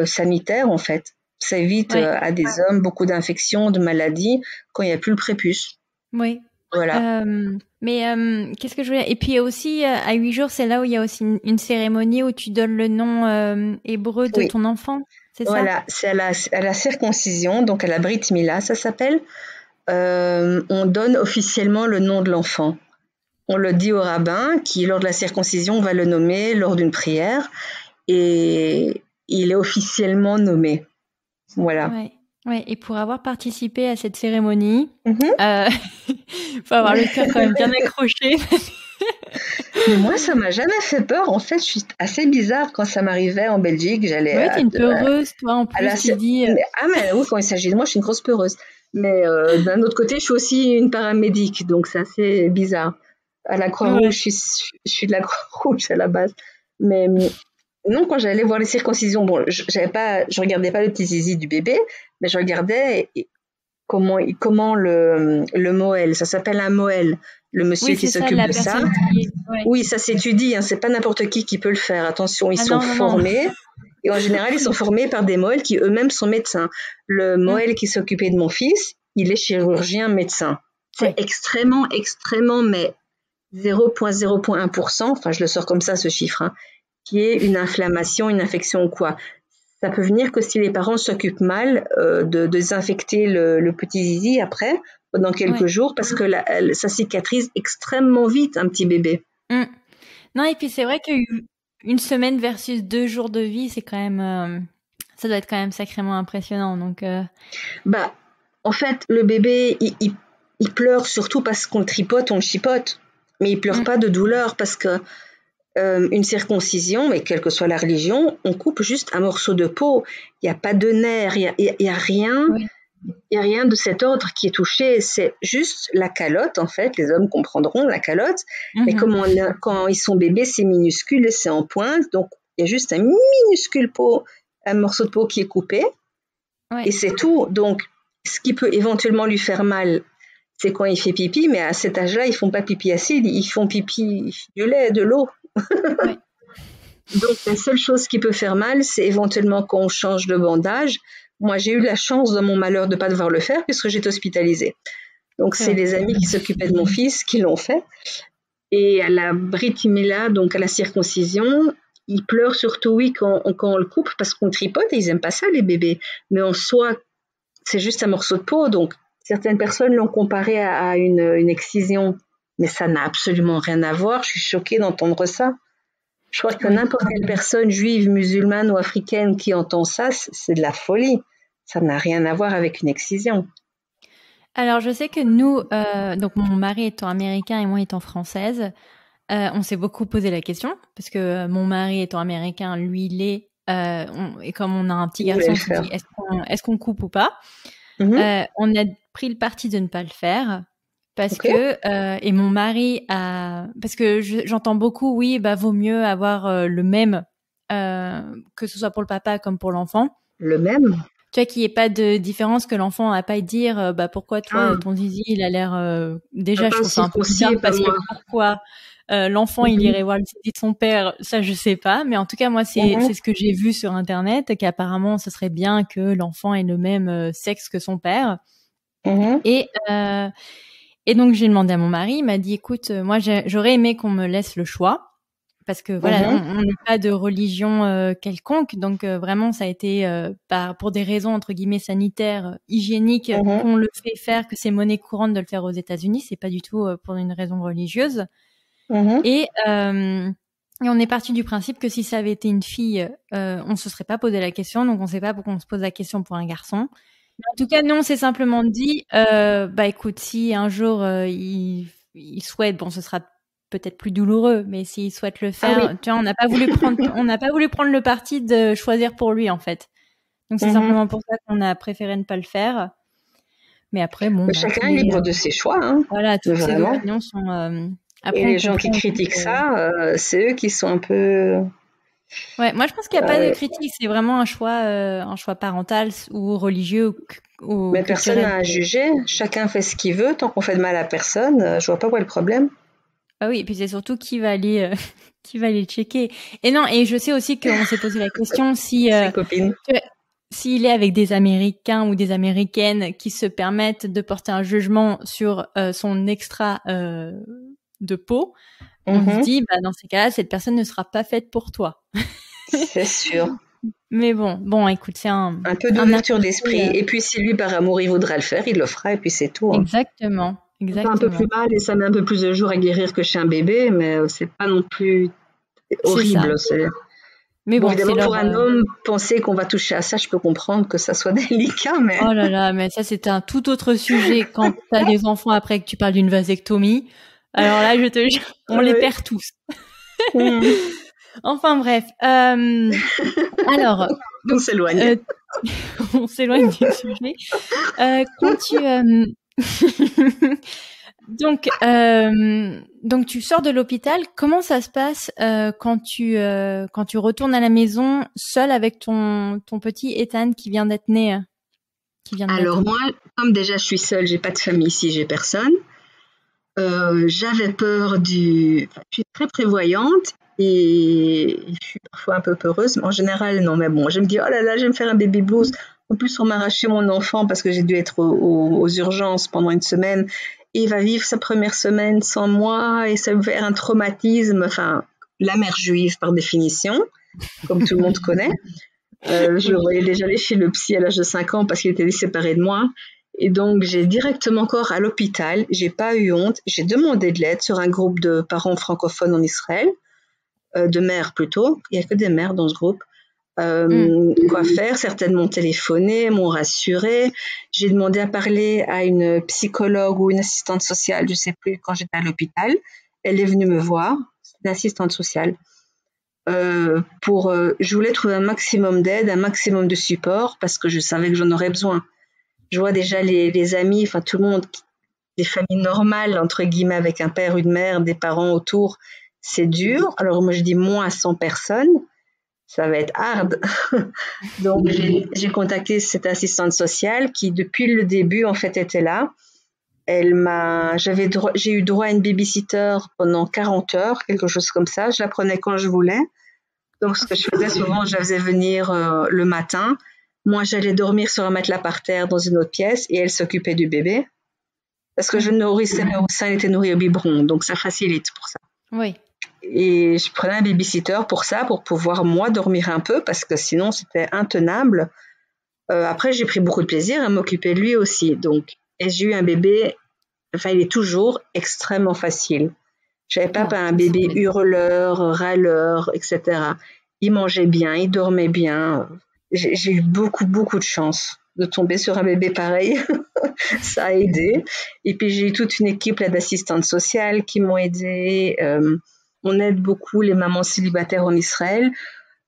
sanitaires, en fait. Ça évite à des hommes beaucoup d'infections, de maladies, quand il n'y a plus le prépuce. Oui. Voilà. Mais qu'est-ce que je voulais... Et puis aussi, à 8 jours, c'est là où il y a aussi une cérémonie où tu donnes le nom hébreu de ton enfant, c'est ça? Voilà, c'est à la circoncision, donc à la Brit Mila, ça s'appelle. On donne officiellement le nom de l'enfant. On le dit au rabbin qui, lors de la circoncision, va le nommer lors d'une prière et il est officiellement nommé. Voilà. Ouais. Et pour avoir participé à cette cérémonie, faut avoir le cœur quand même bien accroché. Mais moi, ça m'a jamais fait peur. En fait, je suis assez bizarre quand ça m'arrivait en Belgique. Ouais, t'es une peureuse, toi, en plus, tu dis... mais oui, quand il s'agit de moi, je suis une grosse peureuse. Mais d'un autre côté, je suis aussi une paramédic, donc c'est assez bizarre. À la Croix-Rouge, je suis de la Croix-Rouge à la base. Mais non, quand j'allais voir les circoncisions, bon, je regardais pas le petit zizi du bébé, mais je regardais comment le moël, ça s'appelle un moël, le monsieur qui s'occupe de ça. Oui, ça s'étudie, hein, c'est pas n'importe qui peut le faire. Attention, ils sont formés. Et en général, ils sont formés par des moëls qui eux-mêmes sont médecins. Le moël qui s'occupait de mon fils, il est chirurgien médecin. C'est extrêmement, mais 0,01%, enfin je le sors comme ça ce chiffre, hein, qui est une inflammation, une infection ou quoi. Ça peut venir que si les parents s'occupent mal de désinfecter le petit zizi après, pendant quelques jours, parce que ça cicatrise extrêmement vite un petit bébé. Non, et puis c'est vrai qu'une semaine versus 2 jours de vie, c'est quand même... ça doit être quand même sacrément impressionnant. Donc, en fait, le bébé, il pleure surtout parce qu'on le tripote, on le chipote. Mais il pleure pas de douleur parce que une circoncision, mais quelle que soit la religion, on coupe juste un morceau de peau. Il n'y a pas de nerfs, il y a rien. Il y a rien de cet ordre qui est touché. C'est juste la calotte, en fait. Les hommes comprendront la calotte. Mais quand ils sont bébés, c'est minuscule et c'est en pointe. Donc, il y a juste un minuscule un morceau de peau qui est coupé. Et c'est tout. Donc, ce qui peut éventuellement lui faire mal, c'est quand il fait pipi, mais à cet âge-là, ils font pas pipi acide, ils font pipi du lait, de l'eau. Donc, la seule chose qui peut faire mal, c'est éventuellement quand on change de bandage. Moi, j'ai eu la chance dans mon malheur de ne pas devoir le faire puisque j'étais hospitalisée. Donc, c'est les amis qui s'occupaient de mon fils qui l'ont fait. Et à la Brit Mila, donc à la circoncision, ils pleurent surtout, oui, quand on le coupe parce qu'on tripote et ils n'aiment pas ça, les bébés. Mais en soi, c'est juste un morceau de peau. Donc, certaines personnes l'ont comparé à une excision. Mais ça n'a absolument rien à voir. Je suis choquée d'entendre ça. Je crois que n'importe quelle personne juive, musulmane ou africaine qui entend ça, c'est de la folie. Ça n'a rien à voir avec une excision. Alors, je sais que nous, donc mon mari étant américain et moi étant française, on s'est beaucoup posé la question parce que mon mari étant américain, lui, il est et comme on a un petit garçon, on s'est dit est-ce qu'on coupe ou pas. On a pris le parti de ne pas le faire parce que et mon mari a parce que j'entends beaucoup oui vaut mieux avoir le même que ce soit pour le papa comme pour l'enfant. Le même. Tu vois qu'il n'y ait pas de différence, que l'enfant n'a pas à dire pourquoi toi ton zizi il a l'air déjà je trouve ça un peu bizarre parce que pourquoi l'enfant il irait voir le zizi de son père, ça je sais pas, mais en tout cas moi c'est ce que j'ai vu sur internet, qu'apparemment ce serait bien que l'enfant ait le même sexe que son père. Et donc j'ai demandé à mon mari, il m'a dit écoute moi j'aurais aimé qu'on me laisse le choix. Parce que voilà, on n'est pas de religion quelconque, donc vraiment ça a été pour des raisons entre guillemets sanitaires, hygiéniques, qu'on le fait faire, que c'est monnaie courante de le faire aux États-Unis, c'est pas du tout pour une raison religieuse. Et on est parti du principe que si ça avait été une fille, on se serait pas posé la question, donc on sait pas pourquoi on se pose la question pour un garçon. Mais en tout cas, nous on s'est simplement dit, écoute, si un jour il souhaite, bon, ce sera peut-être plus douloureux, mais s'il souhaite le faire, tu vois, on n'a pas voulu prendre le parti de choisir pour lui en fait. Donc c'est simplement pour ça qu'on a préféré ne pas le faire. Mais après bon, chacun est libre de ses choix. Hein. Voilà, toutes ces opinions sont. Après, et les gens qui critiquent ça, c'est eux qui sont un peu. Ouais, moi je pense qu'il n'y a pas de critique, c'est vraiment un choix parental ou religieux ou mais personne n'a à juger. Chacun fait ce qu'il veut, tant qu'on fait de mal à personne. Je vois pas où est le problème. Ah oui, et puis c'est surtout qui va aller checker. Et non, et je sais aussi qu'on s'est posé la question si s'il est avec des Américains ou des Américaines qui se permettent de porter un jugement sur son extra de peau, on se dit dans ces cas-là, cette personne ne sera pas faite pour toi. C'est sûr. Mais bon, écoute, c'est un peu d'ouverture d'esprit. Et puis si lui par amour il voudra le faire, il le fera et puis c'est tout. Hein. Exactement. C'est un peu plus mal et ça met un peu plus de jours à guérir que chez un bébé, mais c'est pas non plus horrible. Mais bon, évidemment, pour un homme, penser qu'on va toucher à ça, je peux comprendre que ça soit délicat, mais. Oh là là, mais ça c'est un tout autre sujet quand t'as des enfants après que tu parles d'une vasectomie. Alors là, je te jure, on les perd tous. Enfin bref. Alors. On s'éloigne. On s'éloigne du sujet. Quand tu donc tu sors de l'hôpital. Comment ça se passe quand tu retournes à la maison seule avec ton petit Ethan qui vient d'être né? Alors moi, comme déjà je suis seule, j'ai pas de famille ici, j'ai personne. J'avais peur je suis très prévoyante et je suis parfois un peu peureuse, mais en général non. Mais bon, je me dis oh là là, je vais me faire un baby blues. En plus, on m'a arraché mon enfant parce que j'ai dû être aux urgences pendant une semaine. Et il va vivre sa première semaine sans moi et ça va faire un traumatisme. Enfin, la mère juive par définition, comme tout le monde connaît. Je le voyais déjà aller chez le psy à l'âge de 5 ans parce qu'il était séparé de moi. Et donc, j'ai directement encore à l'hôpital. J'ai pas eu honte. J'ai demandé de l'aide sur un groupe de parents francophones en Israël, de mères plutôt. Il y a que des mères dans ce groupe. Quoi faire? Certaines m'ont téléphoné, m'ont rassuré. J'ai demandé à parler à une psychologue ou une assistante sociale, je sais plus, quand j'étais à l'hôpital. Elle est venue me voir, c'est une assistante sociale. Je voulais trouver un maximum d'aide, un maximum de support parce que je savais que j'en aurais besoin. Je vois déjà les amis, enfin tout le monde, des familles normales entre guillemets avec un père, une mère, des parents autour, c'est dur. Alors moi je dis moins à 100 personnes. Ça va être hard. Donc, j'ai contacté cette assistante sociale qui, depuis le début, en fait, était là. J'ai eu droit à une babysitter pendant 40 heures, quelque chose comme ça. Je la prenais quand je voulais. Donc, ce que je faisais souvent, je la faisais venir le matin. Moi, j'allais dormir sur un matelas par terre dans une autre pièce et elle s'occupait du bébé. Parce que je ne nourrissais pas au sein, elle était nourrie au biberon. Donc, ça facilite pour ça. Oui. Et je prenais un babysitter pour ça, pour pouvoir, moi, dormir un peu, parce que sinon, c'était intenable. Après, j'ai pris beaucoup de plaisir à m'occuper de lui aussi. Donc, et j'ai eu un bébé, enfin, il est toujours extrêmement facile. J'avais pas un bébé hurleur, râleur, etc. Il mangeait bien, il dormait bien. J'ai eu beaucoup, beaucoup de chance de tomber sur un bébé pareil. Ça a aidé. Et puis, j'ai eu toute une équipe là, d'assistantes sociales qui m'ont aidé. On aide beaucoup les mamans célibataires en Israël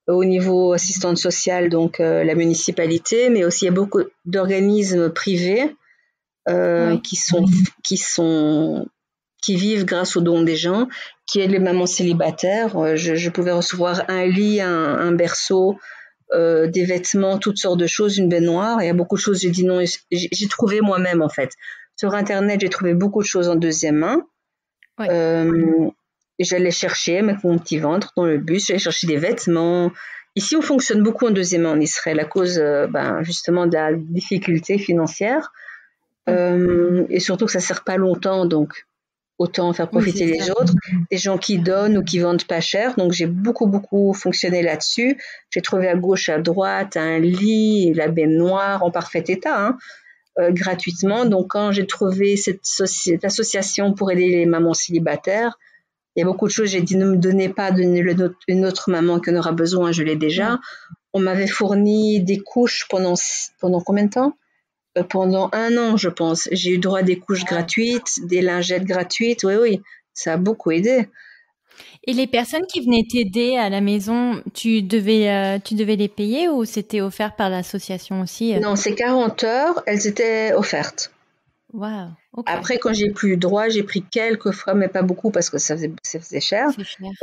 au niveau assistante sociale, donc la municipalité, mais aussi il y a beaucoup d'organismes privés qui vivent grâce aux dons des gens, qui aident les mamans célibataires. Je pouvais recevoir un lit, un berceau, des vêtements, toutes sortes de choses, une baignoire. Il y a beaucoup de choses, j'ai dit non. J'ai trouvé moi-même, en fait. Sur Internet, j'ai trouvé beaucoup de choses en deuxième main. Oui. J'allais chercher avec mon petit ventre dans le bus, j'allais chercher des vêtements. Ici, on fonctionne beaucoup en deuxième main en Israël à cause justement de la difficulté financière. Et surtout que ça ne sert pas longtemps, donc autant faire profiter les autres. Des gens qui donnent ou qui vendent pas cher. Donc, j'ai beaucoup fonctionné là-dessus. J'ai trouvé à gauche, à droite, un lit, la baignoire en parfait état, gratuitement. Donc, quand j'ai trouvé cette association pour aider les mamans célibataires, il y a beaucoup de choses. J'ai dit, ne me donnez pas une autre maman qui en aura besoin, je l'ai déjà. On m'avait fourni des couches pendant combien de temps? Pendant 1 an, je pense. J'ai eu droit à des couches gratuites, des lingettes gratuites. Oui, ça a beaucoup aidé. Et les personnes qui venaient t'aider à la maison, tu devais les payer ou c'était offert par l'association aussi? Non, ces 40 heures, elles étaient offertes. Wow. Okay. Après, quand j'ai plus droit, j'ai pris quelques fois, mais pas beaucoup parce que ça faisait cher.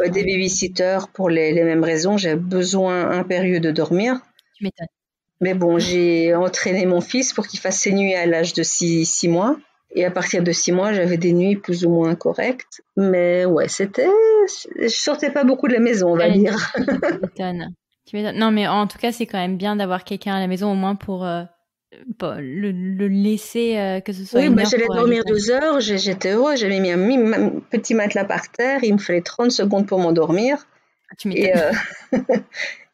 Des babysitters pour les mêmes raisons. J'ai besoin impérieux de dormir. Tu m'étonnes. Mais bon, j'ai entraîné mon fils pour qu'il fasse ses nuits à l'âge de 6 mois. Et à partir de 6 mois, j'avais des nuits plus ou moins correctes. Mais ouais, je sortais pas beaucoup de la maison, on va dire. Tu m'étonnes. Non, mais en tout cas, c'est quand même bien d'avoir quelqu'un à la maison au moins pour le laisser que ce soit. Oui, j'allais dormir 2 heures, j'étais heureuse. J'avais mis un petit matelas par terre. Il me fallait 30 secondes pour m'endormir. Tu m'étonnes.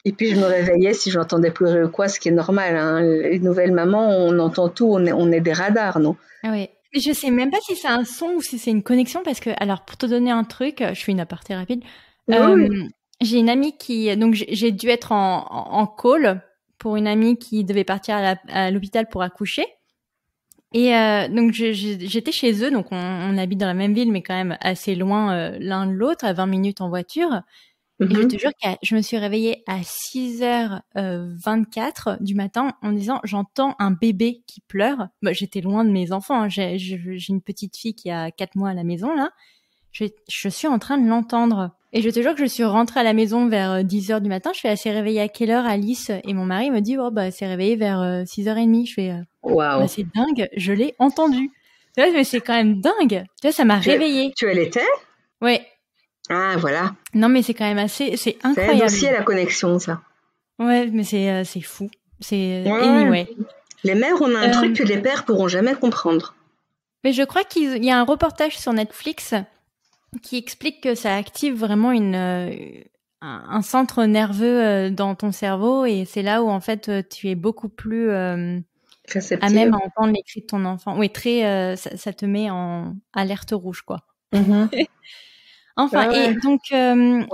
Et puis, je me réveillais si j'entendais pleurer ou quoi, ce qui est normal. Hein. Les nouvelles mamans, on entend tout, on est des radars, non? Ah oui. Mais je sais même pas si c'est un son ou si c'est une connexion, parce que, alors, pour te donner un truc, je fais une aparté rapide. J'ai une amie donc j'ai dû être en call pour une amie qui devait partir à l'hôpital pour accoucher. Et donc, j'étais chez eux, donc on habite dans la même ville, mais quand même assez loin l'un de l'autre, à 20 minutes en voiture. Et je te jure que je me suis réveillée à 6h24 du matin en me disant j'entends un bébé qui pleure. Bah, j'étais loin de mes enfants. Hein. J'ai une petite fille qui a 4 mois à la maison là. Je suis en train de l'entendre. Et je te jure que je suis rentrée à la maison vers 10h du matin. Je fais elle s'est réveillée à quelle heure, Alice? Et mon mari me dit elle s'est réveillée vers 6h30. Je fais waouh. C'est dingue, je l'ai entendu. Tu vois, mais c'est quand même dingue. Tu vois, ça m'a réveillée. Tu l'étais? Ouais. Ah, voilà. Non, mais c'est quand même c'est incroyable. C'est aussi à la connexion, ça. Ouais, mais c'est fou. Anyway. Les mères, on a un truc que les pères pourront jamais comprendre. Mais je crois qu'il y a un reportage sur Netflix qui explique que ça active vraiment un centre nerveux dans ton cerveau et c'est là où, en fait, tu es beaucoup plus à même à entendre les cris de ton enfant. Oui, ça te met en alerte rouge, quoi. Enfin, et donc,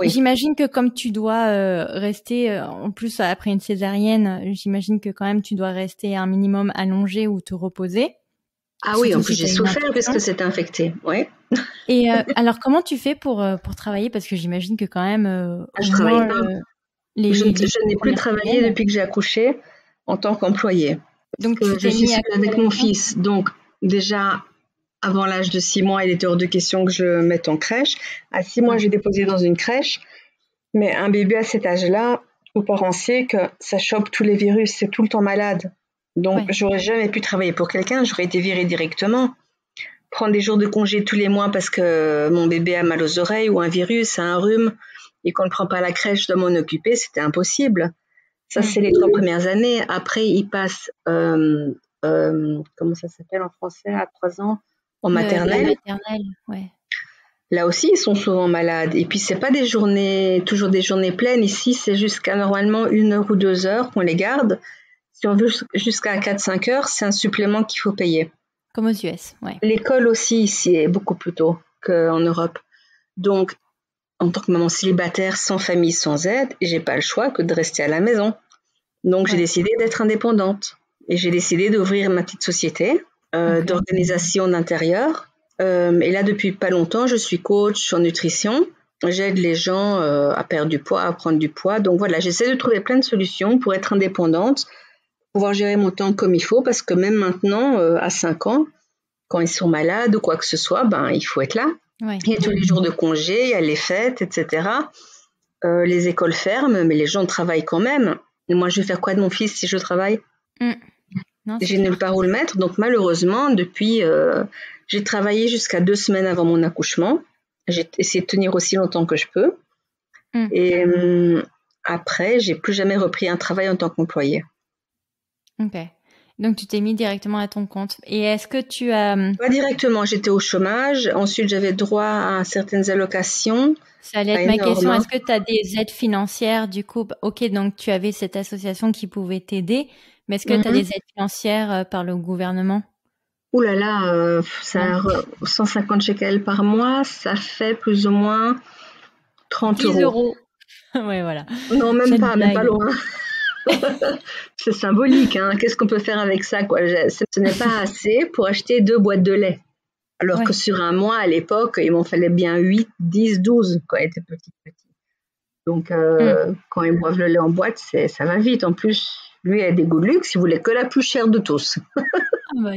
j'imagine que comme tu dois rester, en plus après une césarienne, j'imagine que quand même tu dois rester un minimum allongé ou te reposer. Ah oui, en plus j'ai souffert parce que c'était infecté, oui. Et alors, comment tu fais pour travailler? Parce que j'imagine que quand même... je travaille pas. Je n'ai plus travaillé depuis que j'ai accouché en tant qu'employée. Donc, je suis seule avec mon fils. Donc, déjà... Avant l'âge de 6 mois, il était hors de question que je le mette en crèche. À 6 mois, j'ai déposé dans une crèche. Mais un bébé à cet âge-là, aux parents, c'est que ça chope tous les virus, c'est tout le temps malade. Donc, j'aurais jamais pu travailler pour quelqu'un, j'aurais été virée directement. Prendre des jours de congé tous les mois parce que mon bébé a mal aux oreilles ou un virus, un rhume. Et quand on ne prend pas la crèche, je dois m'en occuper, c'était impossible. Ça, c'est les 3 premières années. Après, il passe, comment ça s'appelle en français, à 3 ans, en maternelle. La maternelle, ouais. Là aussi, ils sont souvent malades. Et puis, c'est pas toujours des journées pleines. Ici, c'est jusqu'à normalement 1 heure ou 2 heures qu'on les garde. Si on veut jusqu'à 4-5 heures, c'est un supplément qu'il faut payer. Comme aux US, ouais. L'école aussi ici est beaucoup plus tôt qu'en Europe. Donc, en tant que maman célibataire, sans famille, sans aide, j'ai pas le choix que de rester à la maison. Donc, j'ai décidé d'être indépendante. Et j'ai décidé d'ouvrir ma petite société d'organisation d'intérieur. Et là, depuis pas longtemps, je suis coach en nutrition. J'aide les gens à perdre du poids, à prendre du poids. Donc voilà, j'essaie de trouver plein de solutions pour être indépendante, pouvoir gérer mon temps comme il faut, parce que même maintenant, à 5 ans, quand ils sont malades ou quoi que ce soit, il faut être là. Ouais. Il y a tous les jours de congé, il y a les fêtes, etc. Les écoles ferment, mais les gens travaillent quand même. Et moi, je vais faire quoi de mon fils si je travaille ? Non, j'ai nulle part où le mettre. Donc malheureusement, depuis, j'ai travaillé jusqu'à 2 semaines avant mon accouchement. J'ai essayé de tenir aussi longtemps que je peux. Et après, j'ai plus jamais repris un travail en tant qu'employée. Ok. Donc tu t'es mis directement à ton compte. Et est-ce que tu as... Pas directement, j'étais au chômage. Ensuite, j'avais droit à certaines allocations. Ça allait être ma question. Est-ce que tu as des aides financières du coup? Ok, donc tu avais cette association qui pouvait t'aider. Mais est-ce que tu as des aides financières par le gouvernement? Ouh là là, 150 shekels par mois, ça fait plus ou moins 30 10 euros. Ouais, voilà. Non, même pas loin. C'est symbolique, hein. Qu'est-ce qu'on peut faire avec ça, quoi? Ce n'est pas assez pour acheter 2 boîtes de lait. Alors que sur un mois, à l'époque, il m'en fallait bien 8, 10, 12 quand elle était petite. Donc, quand ils boivent le lait en boîte, ça va vite. En plus, lui, il a des goûts de luxe, il voulait que la plus chère de tous.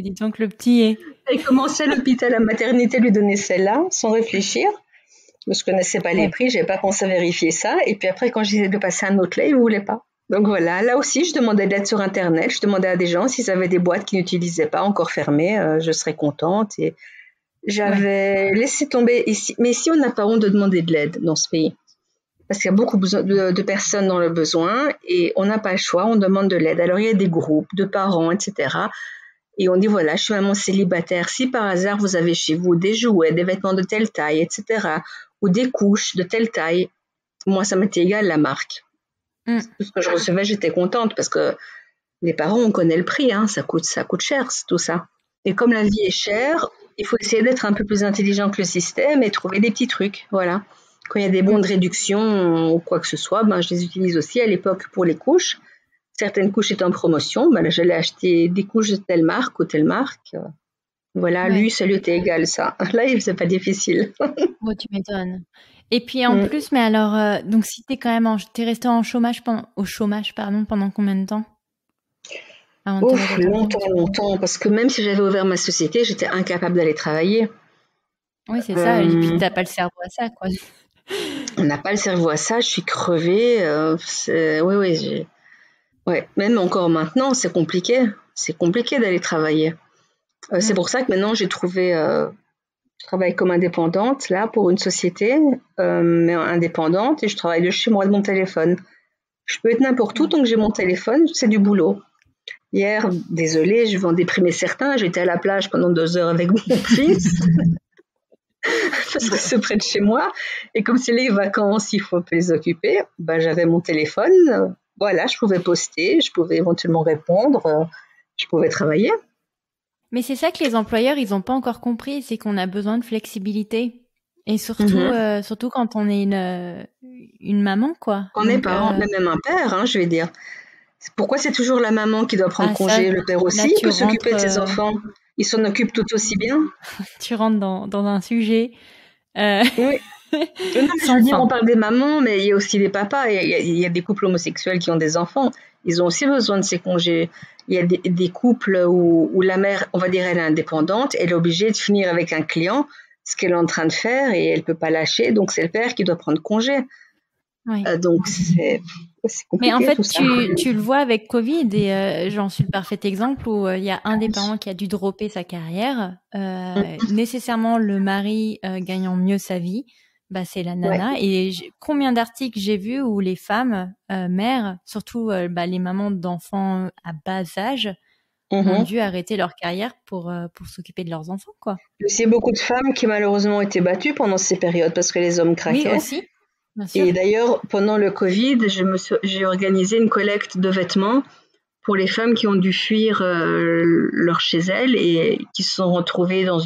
Dis donc, le petit est... Il commençait à l'hôpital, à la maternité, lui donner celle-là, sans réfléchir. Je ne connaissais pas les prix, je n'avais pas pensé à vérifier ça. Et puis après, quand j'essayais de passer un autre lait, il ne voulait pas. Donc voilà, là aussi, je demandais de l'aide sur Internet. Je demandais à des gens s'ils avaient des boîtes qu'ils n'utilisaient pas, encore fermées. Je serais contente. Et j'avais laissé tomber ici. Mais ici, on n'a pas honte de demander de l'aide dans ce pays. Parce qu'il y a beaucoup de personnes dans le besoin et on n'a pas le choix, on demande de l'aide. Alors, il y a des groupes de parents, etc. Et on dit, voilà, je suis maman célibataire. Si par hasard, vous avez chez vous des jouets, des vêtements de telle taille, etc. ou des couches de telle taille, moi, ça m'était égal la marque. Tout ce que je recevais, j'étais contente parce que les parents, on connaît le prix, hein, ça coûte cher, tout ça. Et comme la vie est chère, il faut essayer d'être un peu plus intelligent que le système et trouver des petits trucs, voilà. Quand il y a des bons de réduction ou quoi que ce soit, je les utilise aussi à l'époque pour les couches. Certaines couches étaient en promotion, j'allais acheter des couches de telle marque ou telle marque. Voilà, lui, ça lui était égal, ça. Là, c'est pas difficile. Oh, tu m'étonnes. Et puis en plus, mais alors, donc si t'es quand même t'es resté au chômage pendant combien de temps? Longtemps, parce que même si j'avais ouvert ma société, j'étais incapable d'aller travailler. Oui, c'est ça. Et puis t'as pas le cerveau à ça, quoi. On n'a pas le cerveau à ça. Je suis crevée. Même encore maintenant, c'est compliqué. C'est compliqué d'aller travailler. C'est pour ça que maintenant j'ai trouvé. Je travaille comme indépendante là pour une société, mais indépendante, et je travaille de chez moi de mon téléphone. Je peux être n'importe où tant que j'ai mon téléphone, c'est du boulot. Hier, désolée, je vais en déprimer certains. J'étais à la plage pendant 2 heures avec mon fils. Parce que c'est près de chez moi. Et comme c'est les vacances, il faut les occuper. J'avais mon téléphone. Voilà, je pouvais poster, je pouvais éventuellement répondre, je pouvais travailler. Mais c'est ça que les employeurs, ils n'ont pas encore compris, c'est qu'on a besoin de flexibilité. Et surtout quand on est une maman, quoi. Quand on est parent, même un père, hein, je vais dire. Pourquoi c'est toujours la maman qui doit prendre congé? Le père aussi, il peut s'occuper de ses enfants. Il s'en occupe tout aussi bien. Tu rentres dans un sujet. Oui. Je veux dire, on parle des mamans, mais il y a aussi des papas. Il y a des couples homosexuels qui ont des enfants. Ils ont aussi besoin de ces congés. Il y a des couples où la mère, on va dire, elle est indépendante, elle est obligée de finir avec un client ce qu'elle est en train de faire et elle peut pas lâcher. Donc c'est le père qui doit prendre congé. Oui. Donc c'est compliqué. Mais en fait, tout ça. tu le vois avec Covid et j'en suis le parfait exemple où il y a un des parents qui a dû dropper sa carrière, nécessairement le mari gagnant mieux sa vie, bah, c'est la Ouais. nana. Et combien d'articles j'ai vus où les femmes, mères, surtout bah, les mamans d'enfants à bas âge, ont Mhm. dû arrêter leur carrière pour s'occuper de leurs enfants, quoi. Il y a beaucoup de femmes qui malheureusement ont été battues pendant ces périodes parce que les hommes Oui, craquaient. aussi, bien sûr. Et d'ailleurs, pendant le Covid, j'ai organisé une collecte de vêtements pour les femmes qui ont dû fuir leur chez elles et qui se sont retrouvées dans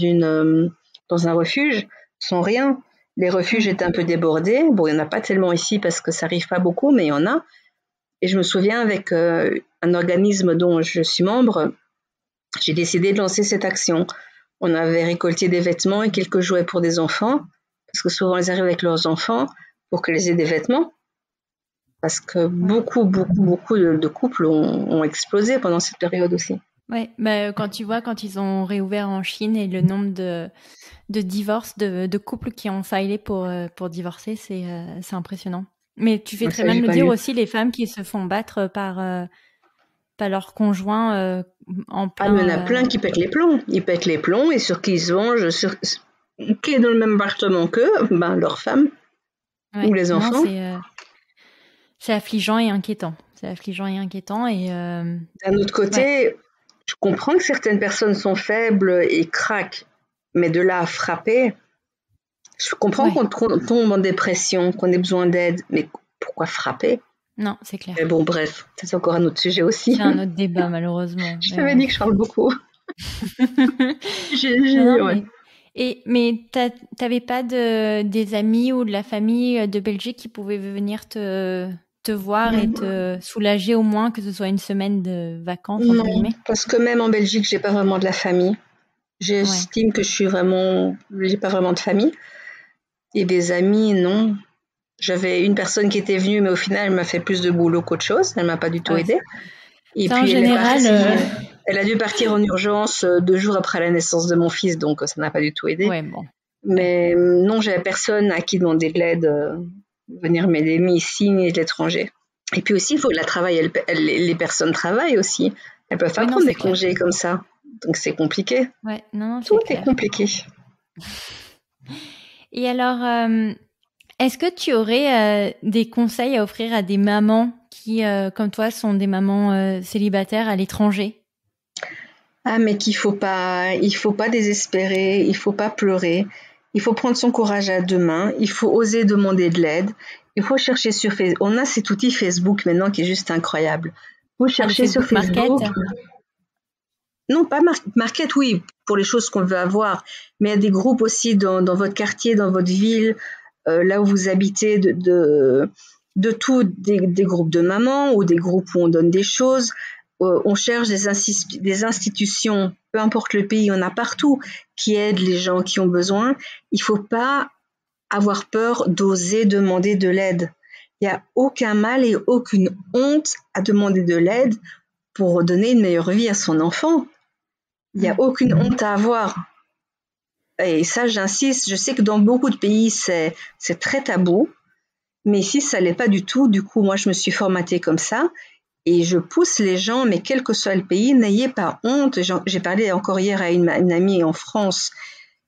un refuge sans rien. Les refuges étaient un peu débordés. Bon, il n'y en a pas tellement ici parce que ça n'arrive pas beaucoup, mais il y en a. Et je me souviens avec un organisme dont je suis membre, j'ai décidé de lancer cette action. On avait récolté des vêtements et quelques jouets pour des enfants, parce que souvent ils arrivent avec leurs enfants pour qu'ils aient des vêtements. Parce que beaucoup de couples ont explosé pendant cette période aussi. Ouais, bah, quand ils ont réouvert en Chine et le nombre de divorces, de couples qui ont failli pour divorcer, c'est impressionnant. Mais tu fais Ouais, très ça, bien j'ai de le pas dire eu. aussi, les femmes qui se font battre par leur conjoint en Ah, mais il y en a plein. plein qui pètent les plombs. Ils pètent les plombs et sur qui ils se vengent, qui est dans le même appartement qu'eux, ben, leur femme Ouais, ou les non, enfants. c'est affligeant et inquiétant. C'est affligeant et inquiétant et D'un autre ouais. côté, je comprends que certaines personnes sont faibles et craquent, mais de là à frapper, je comprends Ouais. qu'on tombe en dépression, qu'on ait besoin d'aide, mais pourquoi frapper? Non, c'est clair. Mais bon, bref, c'est encore un autre sujet aussi. C'est un autre débat, malheureusement. Je Mais t'avais bon. dit que je parle beaucoup. Non, Ouais. mais t'avais pas des amis ou de la famille de Belgique qui pouvaient venir te voir et te soulager au moins, que ce soit une semaine de vacances, entre Non, guillemets? parce que même en Belgique, j'ai pas vraiment de la famille. Ouais. J'estime que j'ai pas vraiment de famille. Et des amis, non. J'avais une personne qui était venue, mais au final, elle m'a fait plus de boulot qu'autre chose. Elle m'a pas du tout Ouais. aidée. Et Ça, en puis, général, elle a dû partir en urgence 2 jours après la naissance de mon fils, donc ça n'a pas du tout aidé. ouais, bon. Ouais. Mais non, j'avais personne à qui demander de l'aide, venir m'aider, ni ici, ni de l'étranger. Et puis aussi, il faut que les personnes travaillent aussi. Elles peuvent pas Oui, non, prendre des c'est clair. congés comme ça. Donc c'est compliqué. Ouais, non, Tout c'est est clair. compliqué. Et alors, est-ce que tu aurais des conseils à offrir à des mamans qui, comme toi, sont des mamans célibataires à l'étranger? Ah, mais il faut pas désespérer, il faut pas pleurer. Il faut prendre son courage à 2 mains. Il faut oser demander de l'aide. Il faut chercher sur Facebook. On a cet outil Facebook maintenant qui est juste incroyable. Vous cherchez sur Facebook Facebook. Market? Non, pas Market, oui, pour les choses qu'on veut avoir. Mais il y a des groupes aussi dans votre quartier, dans votre ville, là où vous habitez, de tout, des groupes de mamans ou des groupes où on donne des choses. On cherche des institutions, peu importe le pays, il y en a partout, qui aident les gens qui ont besoin. Il faut pas avoir peur d'oser demander de l'aide. Il n'y a aucun mal et aucune honte à demander de l'aide pour donner une meilleure vie à son enfant. Il n'y a aucune honte à avoir. Et ça, j'insiste, je sais que dans beaucoup de pays, c'est très tabou, mais ici, ça l'est pas du tout. Du coup, moi, je me suis formatée comme ça. Et je pousse les gens, mais quel que soit le pays, n'ayez pas honte. J'ai parlé encore hier à une amie en France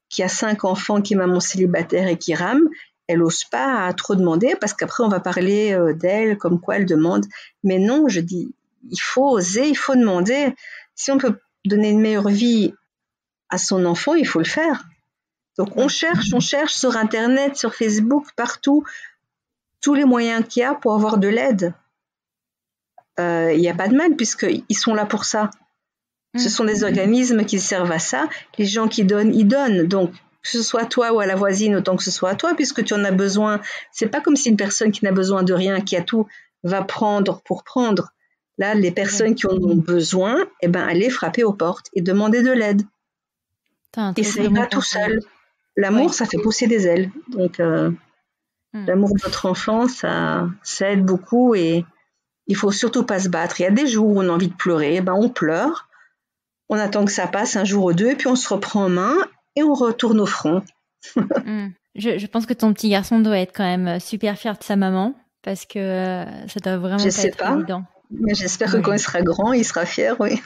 qui a 5 enfants, qui est maman célibataire et qui rame. Elle n'ose pas trop demander parce qu'après, on va parler d'elle, comme quoi elle demande. Mais non, je dis, il faut oser, il faut demander. Si on peut donner une meilleure vie à son enfant, il faut le faire. Donc, on cherche sur Internet, sur Facebook, partout, tous les moyens qu'il y a pour avoir de l'aide. Il n'y a pas de mal puisqu'ils sont là pour ça. Ce sont des organismes qui servent à ça. Les gens qui donnent, ils donnent. Donc, que ce soit toi ou à la voisine, autant que ce soit à toi, puisque tu en as besoin. C'est pas comme si une personne qui n'a besoin de rien, qui a tout, va prendre pour prendre. Là, les personnes qui en ont besoin, eh ben, allez frapper aux portes et demander de l'aide. Et ça ira tout seul. L'amour, ça fait pousser des ailes. Donc, l'amour de votre enfant, ça aide beaucoup et il faut surtout pas se battre. Il y a des jours où on a envie de pleurer, ben on pleure, on attend que ça passe un jour ou deux, et puis on se reprend en main et on retourne au front. Je pense que ton petit garçon doit être quand même super fier de sa maman, parce que ça doit vraiment pas être évident. Mais j'espère que quand il sera grand, il sera fier, oui.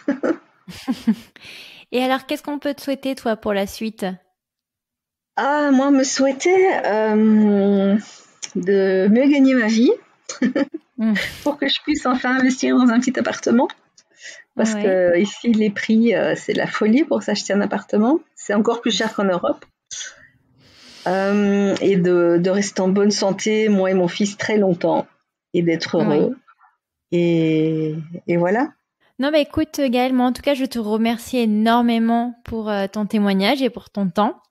Et alors, qu'est-ce qu'on peut te souhaiter, toi, pour la suite? Ah, moi, me souhaitais de mieux gagner ma vie pour que je puisse enfin investir dans un petit appartement. Parce que ici, les prix, c'est de la folie pour s'acheter un appartement. C'est encore plus cher qu'en Europe. Et de rester en bonne santé, moi et mon fils, très longtemps. Et d'être heureux. Et voilà. Non, écoute, Gaëlle, moi, en tout cas, je te remercie énormément pour ton témoignage et pour ton temps.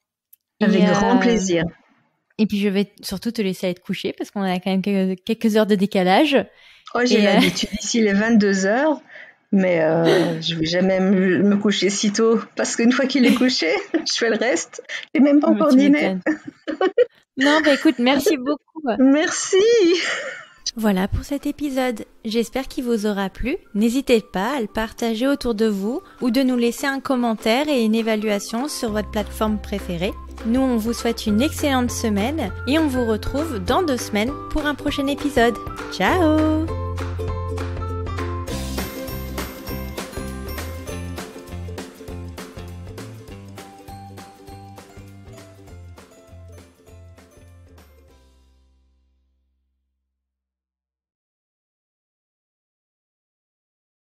Avec grand plaisir. Et puis, je vais surtout te laisser aller te coucher parce qu'on a quand même quelques heures de décalage. Oh, j'ai l'habitude ici, les 22 heures. Mais je vais jamais me coucher si tôt parce qu'une fois qu'il est couché, je fais le reste. J'ai même pas encore dîné. Non, écoute, merci beaucoup. Merci. Voilà pour cet épisode. J'espère qu'il vous aura plu. N'hésitez pas à le partager autour de vous ou de nous laisser un commentaire et une évaluation sur votre plateforme préférée. Nous, on vous souhaite une excellente semaine et on vous retrouve dans 2 semaines pour un prochain épisode. Ciao!